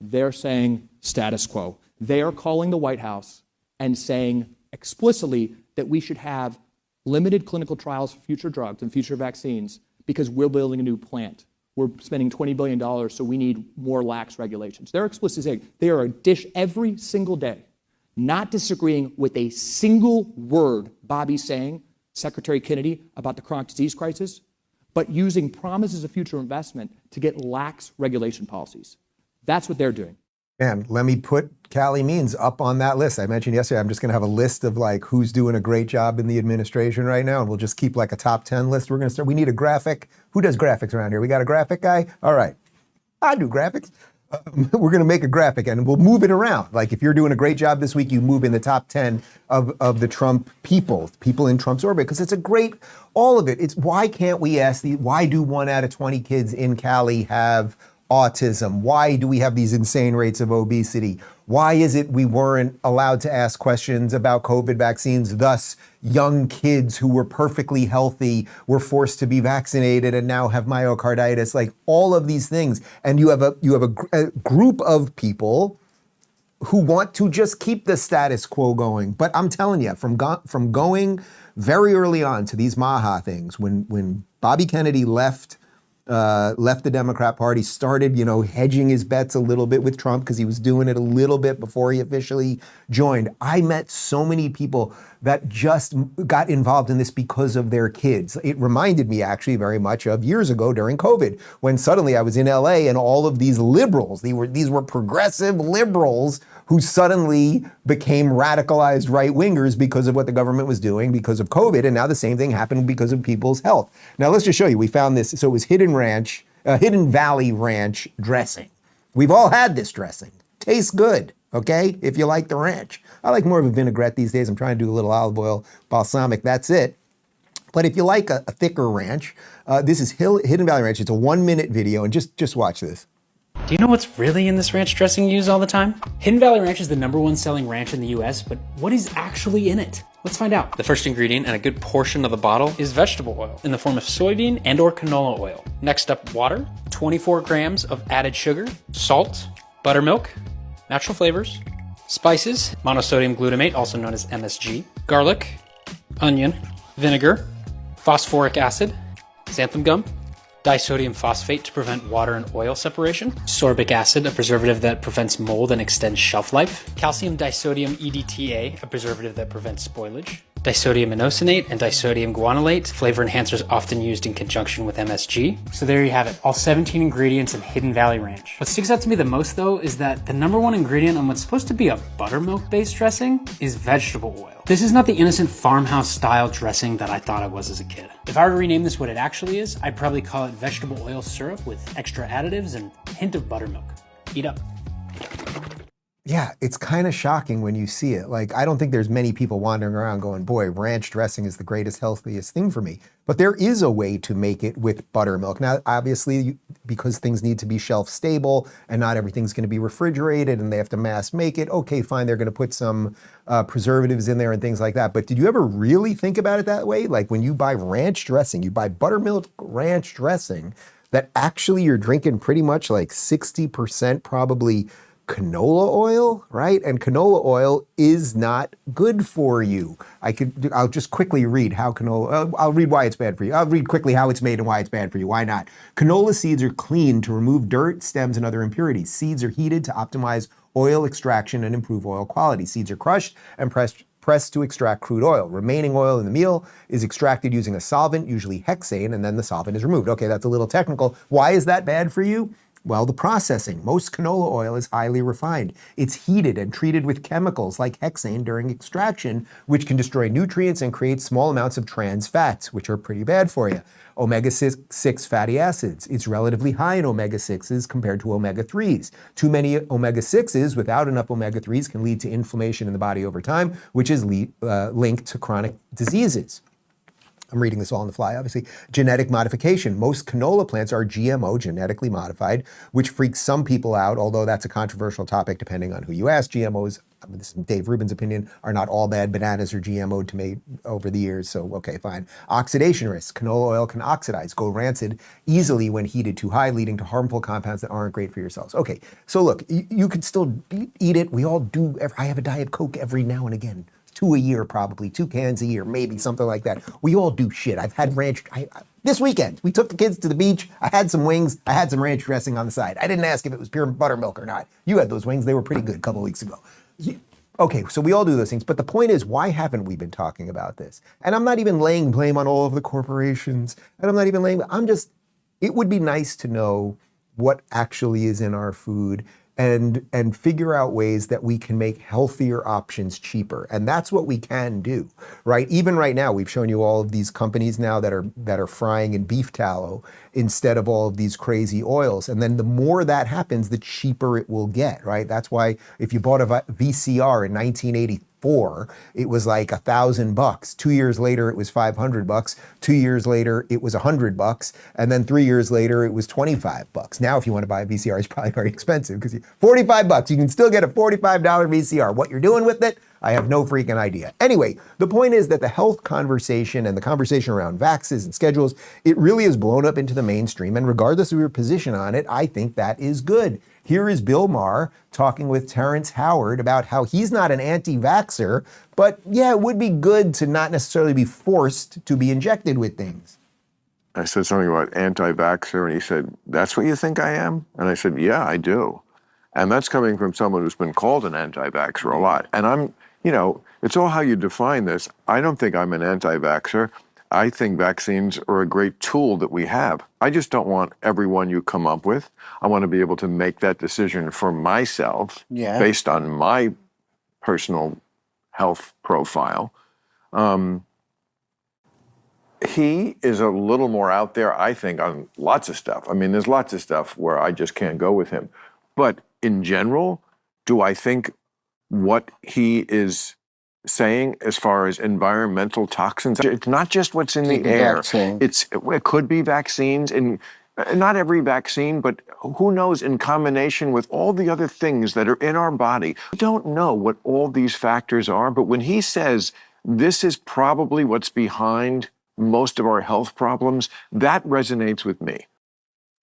They're saying status quo. They are calling the White House and saying explicitly that we should have limited clinical trials for future drugs and future vaccines because we're building a new plant. We're spending $20 billion, so we need more lax regulations. They're explicitly saying they are a dish every single day, not disagreeing with a single word Bobby's saying, Secretary Kennedy, about the chronic disease crisis, but using promises of future investment to get lax regulation policies. That's what they're doing. Man, let me put Calley Means up on that list. I mentioned yesterday, I'm just going to have a list of like who's doing a great job in the administration right now, and we'll just keep like a top 10 list. We're going to start. We need a graphic. Who does graphics around here? We got a graphic guy? All right. I do graphics. We're going to make a graphic and we'll move it around. Like if you're doing a great job this week, you move in the top 10 of the Trump people in Trump's orbit, because it's a great, all of it. It's why can't we ask why do 1 out of 20 kids in Cali have autism? Why do we have these insane rates of obesity? Why is it we weren't allowed to ask questions about COVID vaccines? Thus, young kids who were perfectly healthy were forced to be vaccinated and now have myocarditis, like all of these things. And you have a group of people who want to just keep the status quo going. But I'm telling you, from going very early on to these Maher things, when Bobby Kennedy left the Democrat Party, started, hedging his bets a little bit with Trump because he was doing it a little bit before he officially joined. I met so many people that just got involved in this because of their kids. It reminded me actually very much of years ago during COVID, when suddenly I was in LA and all of these liberals, these were progressive liberals who suddenly became radicalized right-wingers because of what the government was doing because of COVID. And now the same thing happened because of people's health. Now let's just show you. We found this. So it was Hidden Valley Ranch dressing. We've all had this dressing. Tastes good, okay? If you like the ranch. I like more of a vinaigrette these days. I'm trying to do a little olive oil, balsamic, that's it. But if you like a thicker ranch, this is Hidden Valley Ranch. It's a 1-minute video, and just watch this. Do you know what's really in this ranch dressing used all the time? Hidden Valley Ranch is the #1 selling ranch in the US, but what is actually in it? Let's find out. The first ingredient, and a good portion of the bottle, is vegetable oil in the form of soybean and or canola oil. Next up, water, 24 grams of added sugar, salt, buttermilk, natural flavors, spices, monosodium glutamate, also known as MSG, garlic, onion, vinegar, phosphoric acid, xanthan gum, disodium phosphate to prevent water and oil separation, sorbic acid, a preservative that prevents mold and extends shelf life, calcium disodium EDTA, a preservative that prevents spoilage, disodium inosinate and disodium guanylate, flavor enhancers often used in conjunction with MSG. So there you have it, all 17 ingredients in Hidden Valley Ranch. What sticks out to me the most though is that the #1 ingredient on what's supposed to be a buttermilk-based dressing is vegetable oil. This is not the innocent farmhouse-style dressing that I thought it was as a kid. If I were to rename this what it actually is, I'd probably call it vegetable oil syrup with extra additives and a hint of buttermilk. Eat up. Yeah, it's kind of shocking when you see it. Like, I don't think there's many people wandering around going, boy, ranch dressing is the greatest, healthiest thing for me. But there is a way to make it with buttermilk. Now, obviously, because things need to be shelf stable and not everything's going to be refrigerated and they have to mass make it, okay, fine, they're going to put some preservatives in there and things like that. But did you ever really think about it that way? Like when you buy ranch dressing, you buy buttermilk ranch dressing, that actually you're drinking pretty much like 60% probably canola oil, right? And canola oil is not good for you. I'll just quickly read how I'll read why it's bad for you. I'll read quickly how it's made and why it's bad for you. Why not? Canola seeds are cleaned to remove dirt, stems, and other impurities. Seeds are heated to optimize oil extraction and improve oil quality. Seeds are crushed and pressed to extract crude oil. Remaining oil in the meal is extracted using a solvent, usually hexane, and then the solvent is removed. Okay, that's a little technical. Why is that bad for you? Well, the processing. Most canola oil is highly refined. It's heated and treated with chemicals like hexane during extraction, which can destroy nutrients and create small amounts of trans fats, which are pretty bad for you. Omega-6 fatty acids. It's relatively high in omega-6s compared to omega-3s. Too many omega-6s without enough omega-3s can lead to inflammation in the body over time, which is linked to chronic diseases. I'm reading this all on the fly, obviously. Genetic modification. Most canola plants are GMO, genetically modified, which freaks some people out, although that's a controversial topic depending on who you ask. GMOs, this is Dave Rubin's opinion, are not all bad. Bananas are GMO'd to made over the years, so okay, fine. Oxidation risk. Canola oil can oxidize, go rancid easily when heated too high, leading to harmful compounds that aren't great for your cells. Okay, so look, you could still eat it. We all do. I have a Diet Coke every now and again. 2 a year probably, 2 cans a year, maybe something like that. We all do shit. I've had ranch. This weekend, we took the kids to the beach. I had some wings. I had some ranch dressing on the side. I didn't ask if it was pure buttermilk or not. You had those wings. They were pretty good a couple weeks ago. Okay, so we all do those things. But the point is, why haven't we been talking about this? And I'm not even laying blame on all of the corporations. And I'm not even it would be nice to know what actually is in our food and figure out ways that we can make healthier options cheaper. And that's what we can do, right? Even right now, we've shown you all of these companies now that are frying in beef tallow instead of all of these crazy oils. And then the more that happens, the cheaper it will get, right? That's why if you bought a VCR in 1984, it was like $1,000. 2 years later, it was $500. 2 years later, it was $100. And then 3 years later, it was $25. Now, if you want to buy a VCR, it's probably very expensive because $45, you can still get a $45 VCR. What you're doing with it, I have no freaking idea. Anyway, the point is that the health conversation and the conversation around vaxes and schedules, it really is blown up into the mainstream. And regardless of your position on it, I think that is good. Here is Bill Maher talking with Terrence Howard about how he's not an anti-vaxxer, but yeah, it would be good to not necessarily be forced to be injected with things. I said something about anti-vaxxer, and he said, "That's what you think I am?" And I said, "Yeah, I do." And that's coming from someone who's been called an anti-vaxxer a lot. And it's all how you define this. I don't think I'm an anti-vaxxer. I think vaccines are a great tool that we have. I just don't want everyone you come up with. I want to be able to make that decision for myself based on my personal health profile. He is a little more out there, I think, on lots of stuff. I mean, there's lots of stuff where I just can't go with him. But in general, do I think what he is saying as far as environmental toxins, it's not just what's in the air. It could be vaccines, and not every vaccine, but who knows, in combination with all the other things that are in our body. We don't know what all these factors are, but when he says this is probably what's behind most of our health problems, that resonates with me.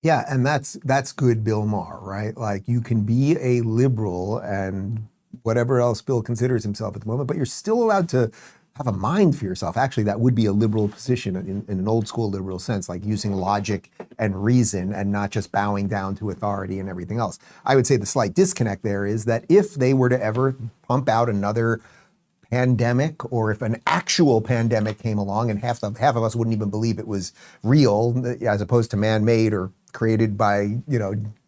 Yeah, and that's good Bill Maher, right? Like, you can be a liberal and whatever else Bill considers himself at the moment, but you're still allowed to have a mind for yourself. Actually, that would be a liberal position in an old school liberal sense, like using logic and reason and not just bowing down to authority and everything else. I would say the slight disconnect there is that if they were to ever pump out another pandemic, or if an actual pandemic came along and half of us wouldn't even believe it was real, as opposed to man-made or created by,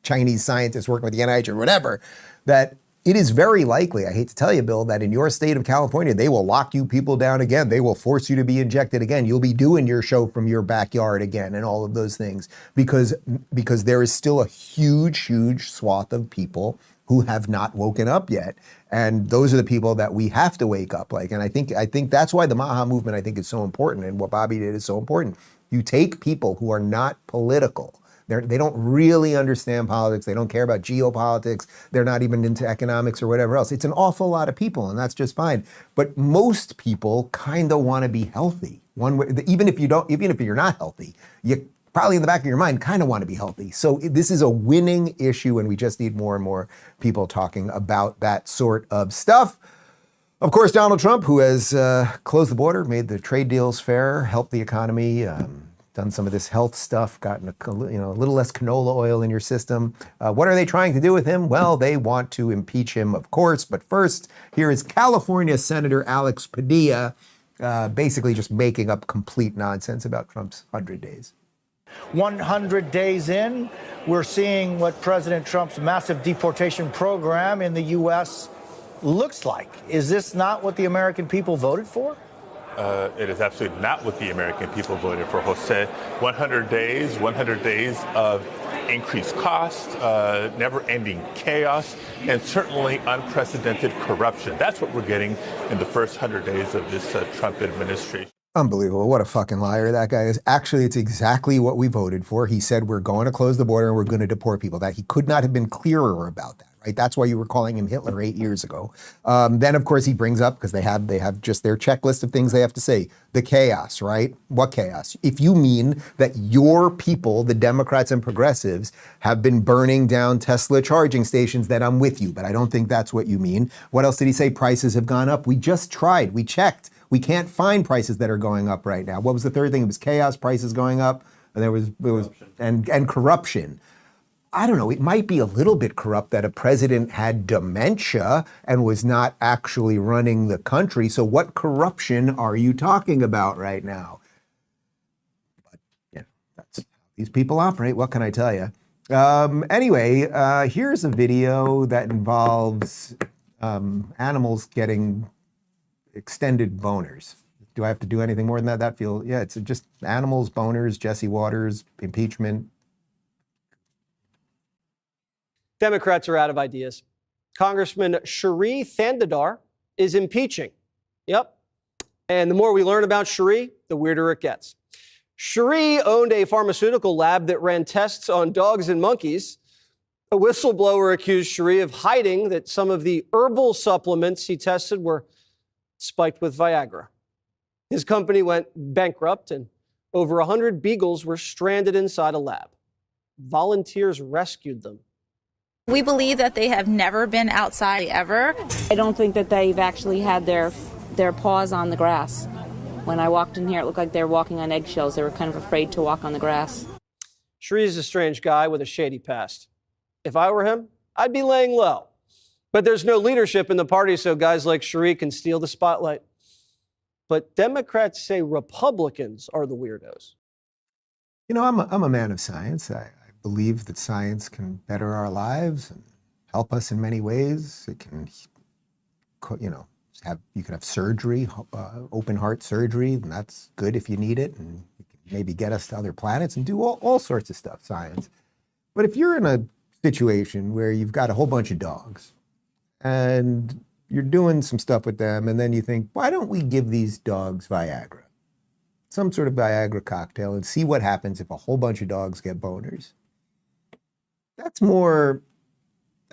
Chinese scientists working with the NIH or whatever, that it is very likely, I hate to tell you, Bill, that in your state of California, they will lock you people down again. They will force you to be injected again. You'll be doing your show from your backyard again and all of those things because there is still a huge, huge swath of people who have not woken up yet. And those are the people that we have to wake up like. And I think that's why the Maha movement, I think, is so important, and what Bobby did is so important. You take people who are not political. They don't really understand politics. They don't care about geopolitics. They're not even into economics or whatever else. It's an awful lot of people, and that's just fine. But most people kind of want to be healthy. One way, even if you're not healthy, you probably in the back of your mind kind of want to be healthy. So this is a winning issue, and we just need more and more people talking about that sort of stuff. Of course, Donald Trump, who has closed the border, made the trade deals fair, helped the economy, done some of this health stuff, gotten a little less canola oil in your system. What are they trying to do with him? Well, they want to impeach him, of course. But first, here is California Senator Alex Padilla, basically just making up complete nonsense about Trump's 100 days. 100 days in, we're seeing what President Trump's massive deportation program in the U.S. looks like. Is this not what the American people voted for? It is absolutely not what the American people voted for, Jose. 100 days of increased costs, never-ending chaos, and certainly unprecedented corruption. That's what we're getting in the first 100 days of this Trump administration. Unbelievable. What a fucking liar that guy is. Actually, it's exactly what we voted for. He said we're going to close the border and we're going to deport people. That he could not have been clearer about that, right? That's why you were calling him Hitler 8 years ago. Then, of course, he brings up, because they have just their checklist of things they have to say, the chaos, right? What chaos? If you mean that your people, the Democrats and progressives, have been burning down Tesla charging stations, then I'm with you. But I don't think that's what you mean. What else did he say? Prices have gone up. We just tried. We checked. We can't find prices that are going up right now. What was the third thing? It was chaos, prices going up. And there was and corruption. I don't know, it might be a little bit corrupt that a president had dementia and was not actually running the country. So what corruption are you talking about right now? But yeah, that's how these people operate. What can I tell you? Anyway, here's a video that involves animals getting extended boners. Do I have to do anything more than that? Yeah, it's just animals, boners, Jesse Waters, impeachment. Democrats are out of ideas. Congressman Shri Thanedar is impeaching. Yep. And the more we learn about Shri, the weirder it gets. Shri owned a pharmaceutical lab that ran tests on dogs and monkeys. A whistleblower accused Shri of hiding that some of the herbal supplements he tested were spiked with Viagra. His company went bankrupt, and over 100 beagles were stranded inside a lab. Volunteers rescued them. We believe that they have never been outside ever. I don't think that they've actually had their paws on the grass. When I walked in here, it looked like they were walking on eggshells. They were kind of afraid to walk on the grass. Shri is a strange guy with a shady past. If I were him, I'd be laying low. But there's no leadership in the party, so guys like Shri can steal the spotlight. But Democrats say Republicans are the weirdos. You know, I'm a man of science. I believe that science can better our lives and help us in many ways. It can, you know, you can have surgery, open heart surgery, and that's good if you need it, and it can maybe get us to other planets and do all sorts of stuff, science. But if you're in a situation where you've got a whole bunch of dogs and you're doing some stuff with them, and then you think, why don't we give these dogs Viagra? Some sort of Viagra cocktail, and see what happens if a whole bunch of dogs get boners. That's more,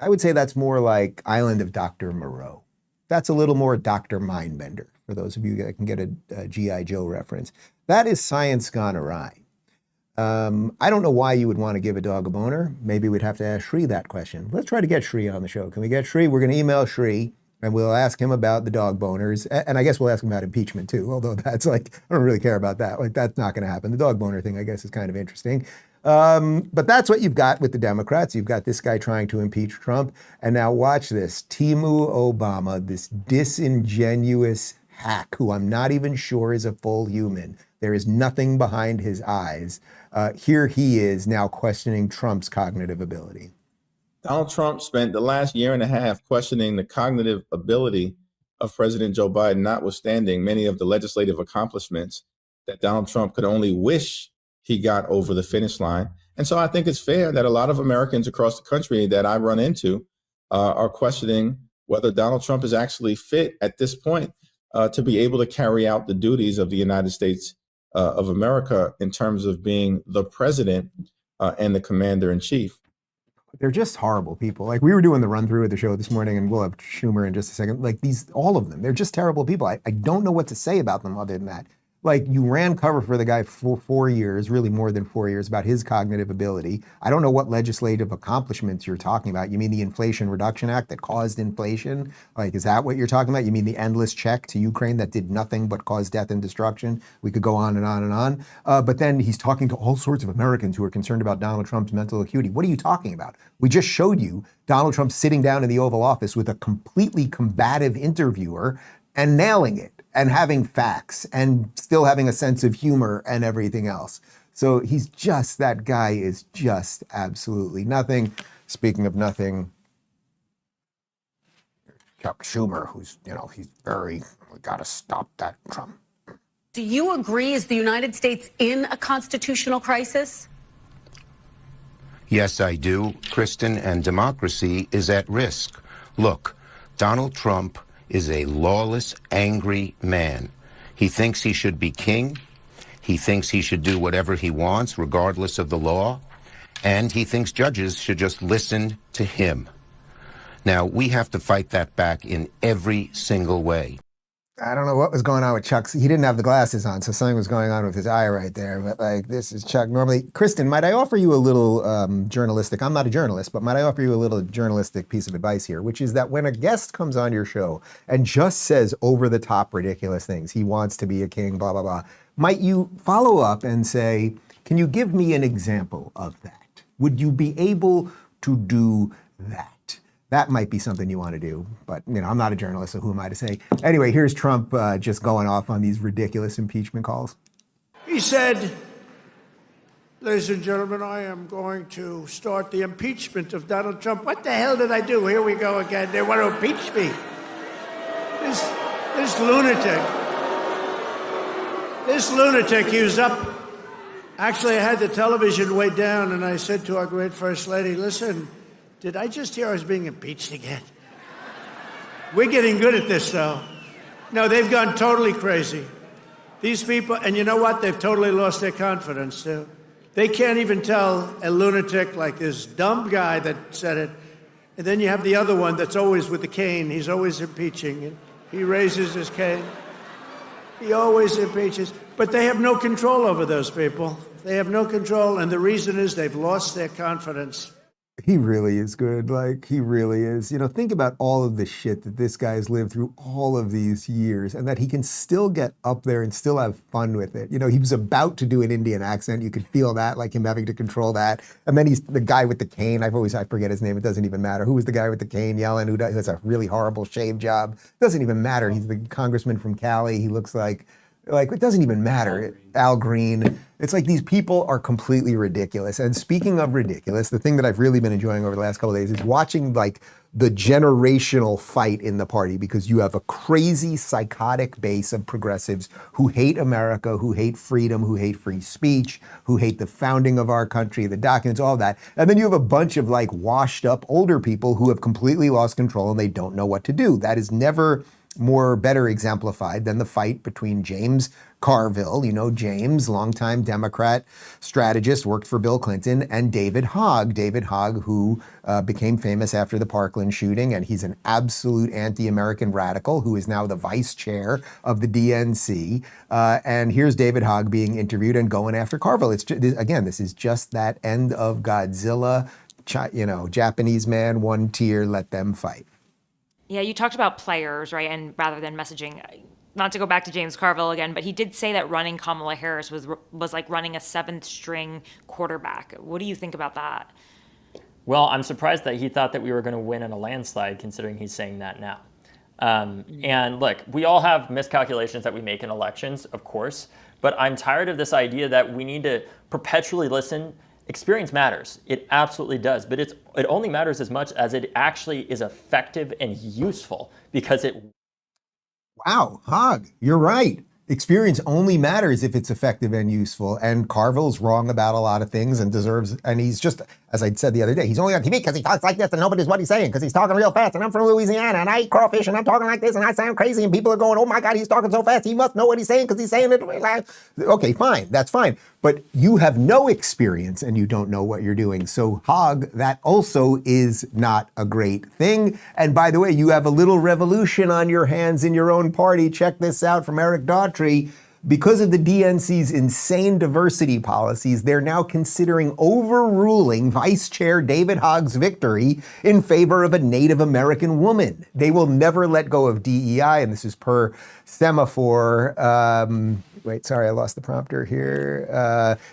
I would say that's more like Island of Dr. Moreau. That's a little more Dr. Mindbender, for those of you that can get a G.I. Joe reference. That is science gone awry. I don't know why you would want to give a dog a boner. Maybe we'd have to ask Shri that question. Let's try to get Shri on the show. Can we get Shri? We're going to email Shri, and we'll ask him about the dog boners. And I guess we'll ask him about impeachment, too, although that's like, I don't really care about that. Like, that's not going to happen. The dog boner thing, I guess, is kind of interesting. But that's what you've got with the Democrats. You've got this guy trying to impeach Trump. And now watch this. Timu Obama, this disingenuous hack who I'm not even sure is a full human. There is nothing behind his eyes. Here he is now questioning Trump's cognitive ability. Donald Trump spent the last year and a half questioning the cognitive ability of President Joe Biden, notwithstanding many of the legislative accomplishments that Donald Trump could only wish he got over the finish line. And so I think it's fair that a lot of Americans across the country that I run into are questioning whether Donald Trump is actually fit at this point to be able to carry out the duties of the United States of America in terms of being the president and the commander in chief. They're just horrible people. Like, we were doing the run through of the show this morning, and we'll have Schumer in just a second. Like, all of them, they're just terrible people. I don't know what to say about them other than that. Like, you ran cover for the guy for 4 years, really more than 4 years, about his cognitive ability. I don't know what legislative accomplishments you're talking about. You mean the Inflation Reduction Act that caused inflation? Like, is that what you're talking about? You mean the endless check to Ukraine that did nothing but cause death and destruction? We could go on and on and on. But then he's talking to all sorts of Americans who are concerned about Donald Trump's mental acuity. What are you talking about? We just showed you Donald Trump sitting down in the Oval Office with a completely combative interviewer and nailing it, and having facts, and still having a sense of humor and everything else. So he's just, that guy is just absolutely nothing. Speaking of nothing, Chuck Schumer, who's, he's we gotta stop that Trump. Do you agree, is the United States in a constitutional crisis? Yes, I do, Kristen, and democracy is at risk. Look, Donald Trump is a lawless, angry man. He thinks he should be king. He thinks he should do whatever he wants, regardless of the law. And he thinks judges should just listen to him. Now, we have to fight that back in every single way. I don't know what was going on with Chuck. He didn't have the glasses on, so something was going on with his eye right there. But like, this is Chuck. Normally, Kristen, might I offer you a little journalistic? I'm not a journalist, but might I offer you a little journalistic piece of advice here, which is that when a guest comes on your show and just says over the top ridiculous things, he wants to be a king, blah blah blah, might you follow up and say, can you give me an example of that? Would you be able to do that? That might be something you want to do, but I'm not a journalist, so who am I to say? Anyway, here's Trump just going off on these ridiculous impeachment calls. He said, ladies and gentlemen, I am going to start the impeachment of Donald Trump. What the hell did I do? Here we go again. They want to impeach me. This lunatic, he was up. Actually, I had the television way down, and I said to our great First Lady, listen, did I just hear I was being impeached again? We're getting good at this, though. No, they've gone totally crazy. These people, and you know what? They've totally lost their confidence, too. They can't even tell a lunatic like this dumb guy that said it. And then you have the other one that's always with the cane. He's always impeaching. He raises his cane. He always impeaches. But they have no control over those people. They have no control, and the reason is they've lost their confidence. He really is good. Like, he really is. Think about all of the shit that this guy's lived through all of these years and that he can still get up there and still have fun with it. He was about to do an Indian accent. You could feel that, like him having to control that. And then he's the guy with the cane. I forget his name. It doesn't even matter. Who was the guy with the cane yelling, who has a really horrible shave job? It doesn't even matter. He's the congressman from Calley. He looks like it doesn't even matter. Al Green. It's like these people are completely ridiculous. And speaking of ridiculous, the thing that I've really been enjoying over the last couple of days is watching like the generational fight in the party, because you have a crazy psychotic base of progressives who hate America, who hate freedom, who hate free speech, who hate the founding of our country, the documents, all that. And then you have a bunch of like washed up older people who have completely lost control and they don't know what to do. That is never better exemplified than the fight between James Carville, James, longtime Democrat strategist, worked for Bill Clinton, and David Hogg. David Hogg, who became famous after the Parkland shooting, and he's an absolute anti-American radical who is now the vice chair of the DNC. And here's David Hogg being interviewed and going after Carville. This is just that end of Godzilla, Japanese man, one tier, let them fight. Yeah, you talked about players, right? And rather than messaging, not to go back to James Carville again, but he did say that running Kamala Harris was like running a seventh string quarterback. What do you think about that? Well, I'm surprised that he thought that we were going to win in a landslide, considering he's saying that now. And look, we all have miscalculations that we make in elections, of course, but I'm tired of this idea that we need to perpetually listen. Experience matters. It absolutely does. But it only matters as much as it actually is effective and useful, because it... Wow, Hogg, you're right. Experience only matters if it's effective and useful. And Carville's wrong about a lot of things and he's just, as I said the other day, he's only on TV because he talks like this and nobody's what he's saying, because he's talking real fast. And I'm from Louisiana and I eat crawfish and I'm talking like this and I sound crazy and people are going, oh my God, he's talking so fast. He must know what he's saying because he's saying it. Okay, fine. That's fine. But you have no experience and you don't know what you're doing. So Hogg, that also is not a great thing. And by the way, you have a little revolution on your hands in your own party. Check this out from Eric Daughtry. Because of the DNC's insane diversity policies, they're now considering overruling Vice Chair David Hogg's victory in favor of a Native American woman. They will never let go of DEI, and this is per Semaphore. I lost the prompter here.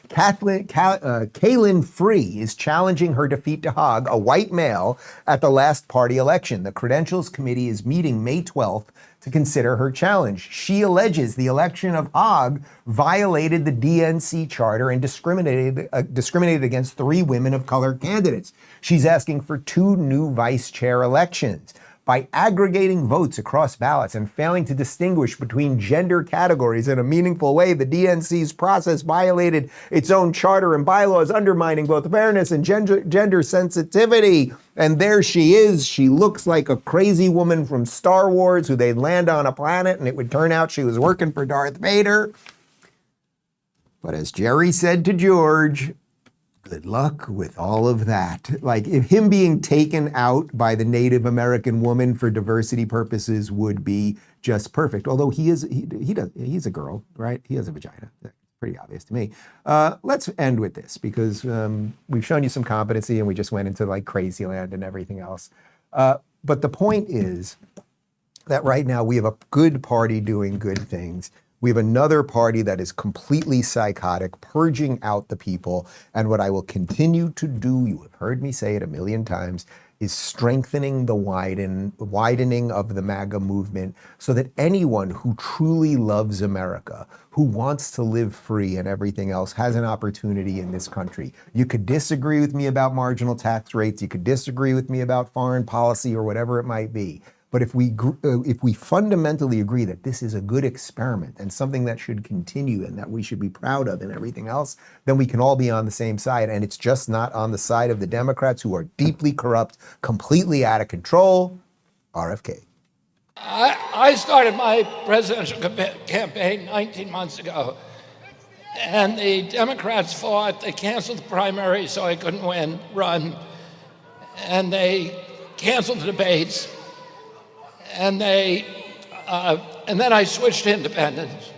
Kaylin Free is challenging her defeat to Hogg, a white male, at the last party election. The Credentials Committee is meeting May 12th to consider her challenge. She alleges the election of Hogg violated the DNC charter and discriminated against 3 women of color candidates. She's asking for 2 new vice chair elections. By aggregating votes across ballots and failing to distinguish between gender categories in a meaningful way, the DNC's process violated its own charter and bylaws, undermining both fairness and gender sensitivity. And there she is. She looks like a crazy woman from Star Wars who they'd land on a planet and it would turn out she was working for Darth Vader. But as Jerry said to George, good luck with all of that. Like, if him being taken out by the Native American woman for diversity purposes would be just perfect. Although he's a girl, right? He has a vagina. Pretty obvious to me. Let's end with this because we've shown you some competency and we just went into like crazy land and everything else. But the point is that right now we have a good party doing good things. We have another party that is completely psychotic, purging out the people. And what I will continue to do, you have heard me say it a million times, is strengthening the widening of the MAGA movement so that anyone who truly loves America, who wants to live free and everything else, has an opportunity in this country. You could disagree with me about marginal tax rates. You could disagree with me about foreign policy or whatever it might be. But if we fundamentally agree that this is a good experiment and something that should continue and that we should be proud of and everything else, then we can all be on the same side. And it's just not on the side of the Democrats who are deeply corrupt, completely out of control. RFK. I started my presidential campaign 19 months ago, and the Democrats fought. They canceled the primary so I couldn't run, and they canceled the debates. And then I switched to independents.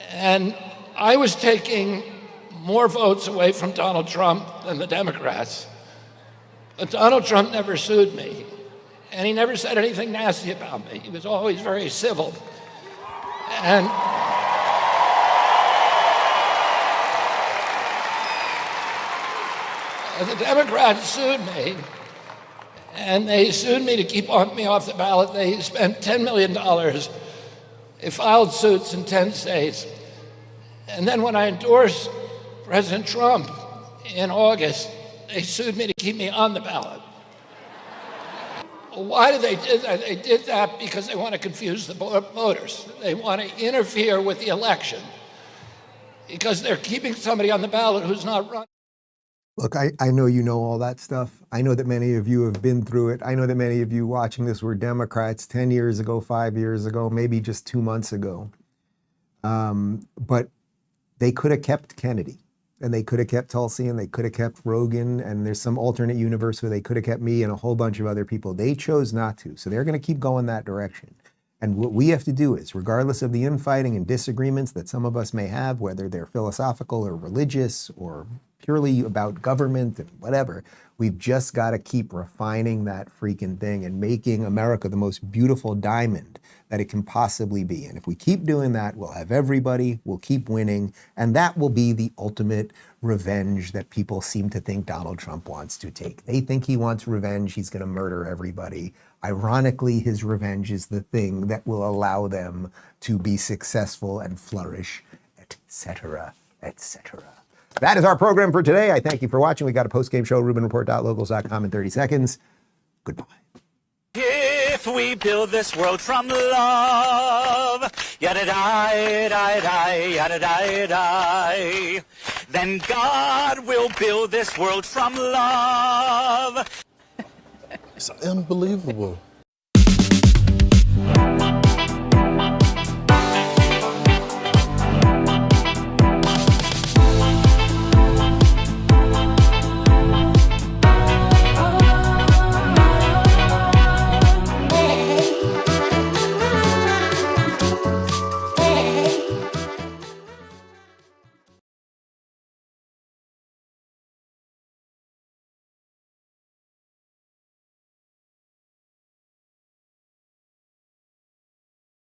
And I was taking more votes away from Donald Trump than the Democrats. But Donald Trump never sued me. And he never said anything nasty about me. He was always very civil. And the Democrats sued me. And they sued me to keep me off the ballot. They spent $10 million. They filed suits in 10 states. And then when I endorsed President Trump in August, they sued me to keep me on the ballot. Why did they do that? They did that because they want to confuse the voters. They want to interfere with the election because they're keeping somebody on the ballot who's not running. Look, I know you know all that stuff. I know that many of you have been through it. I know that many of you watching this were Democrats 10 years ago, 5 years ago, maybe just 2 months ago. But they could have kept Kennedy, and they could have kept Tulsi, and they could have kept Rogan, and there's some alternate universe where they could have kept me and a whole bunch of other people. They chose not to, so they're going to keep going that direction. And what we have to do is, regardless of the infighting and disagreements that some of us may have, whether they're philosophical or religious or purely about government and whatever, we've just got to keep refining that freaking thing and making America the most beautiful diamond that it can possibly be. And if we keep doing that, we'll have everybody, we'll keep winning, and that will be the ultimate revenge that people seem to think Donald Trump wants to take. They think he wants revenge, he's going to murder everybody. Ironically, his revenge is the thing that will allow them to be successful and flourish, etc., etc. That is our program for today. I thank you for watching. We got a post-game show, RubinReport.locals.com in 30 seconds. Goodbye. If we build this world from love, yada-da-da-da, yada-da-da, then God will build this world from love. It's unbelievable.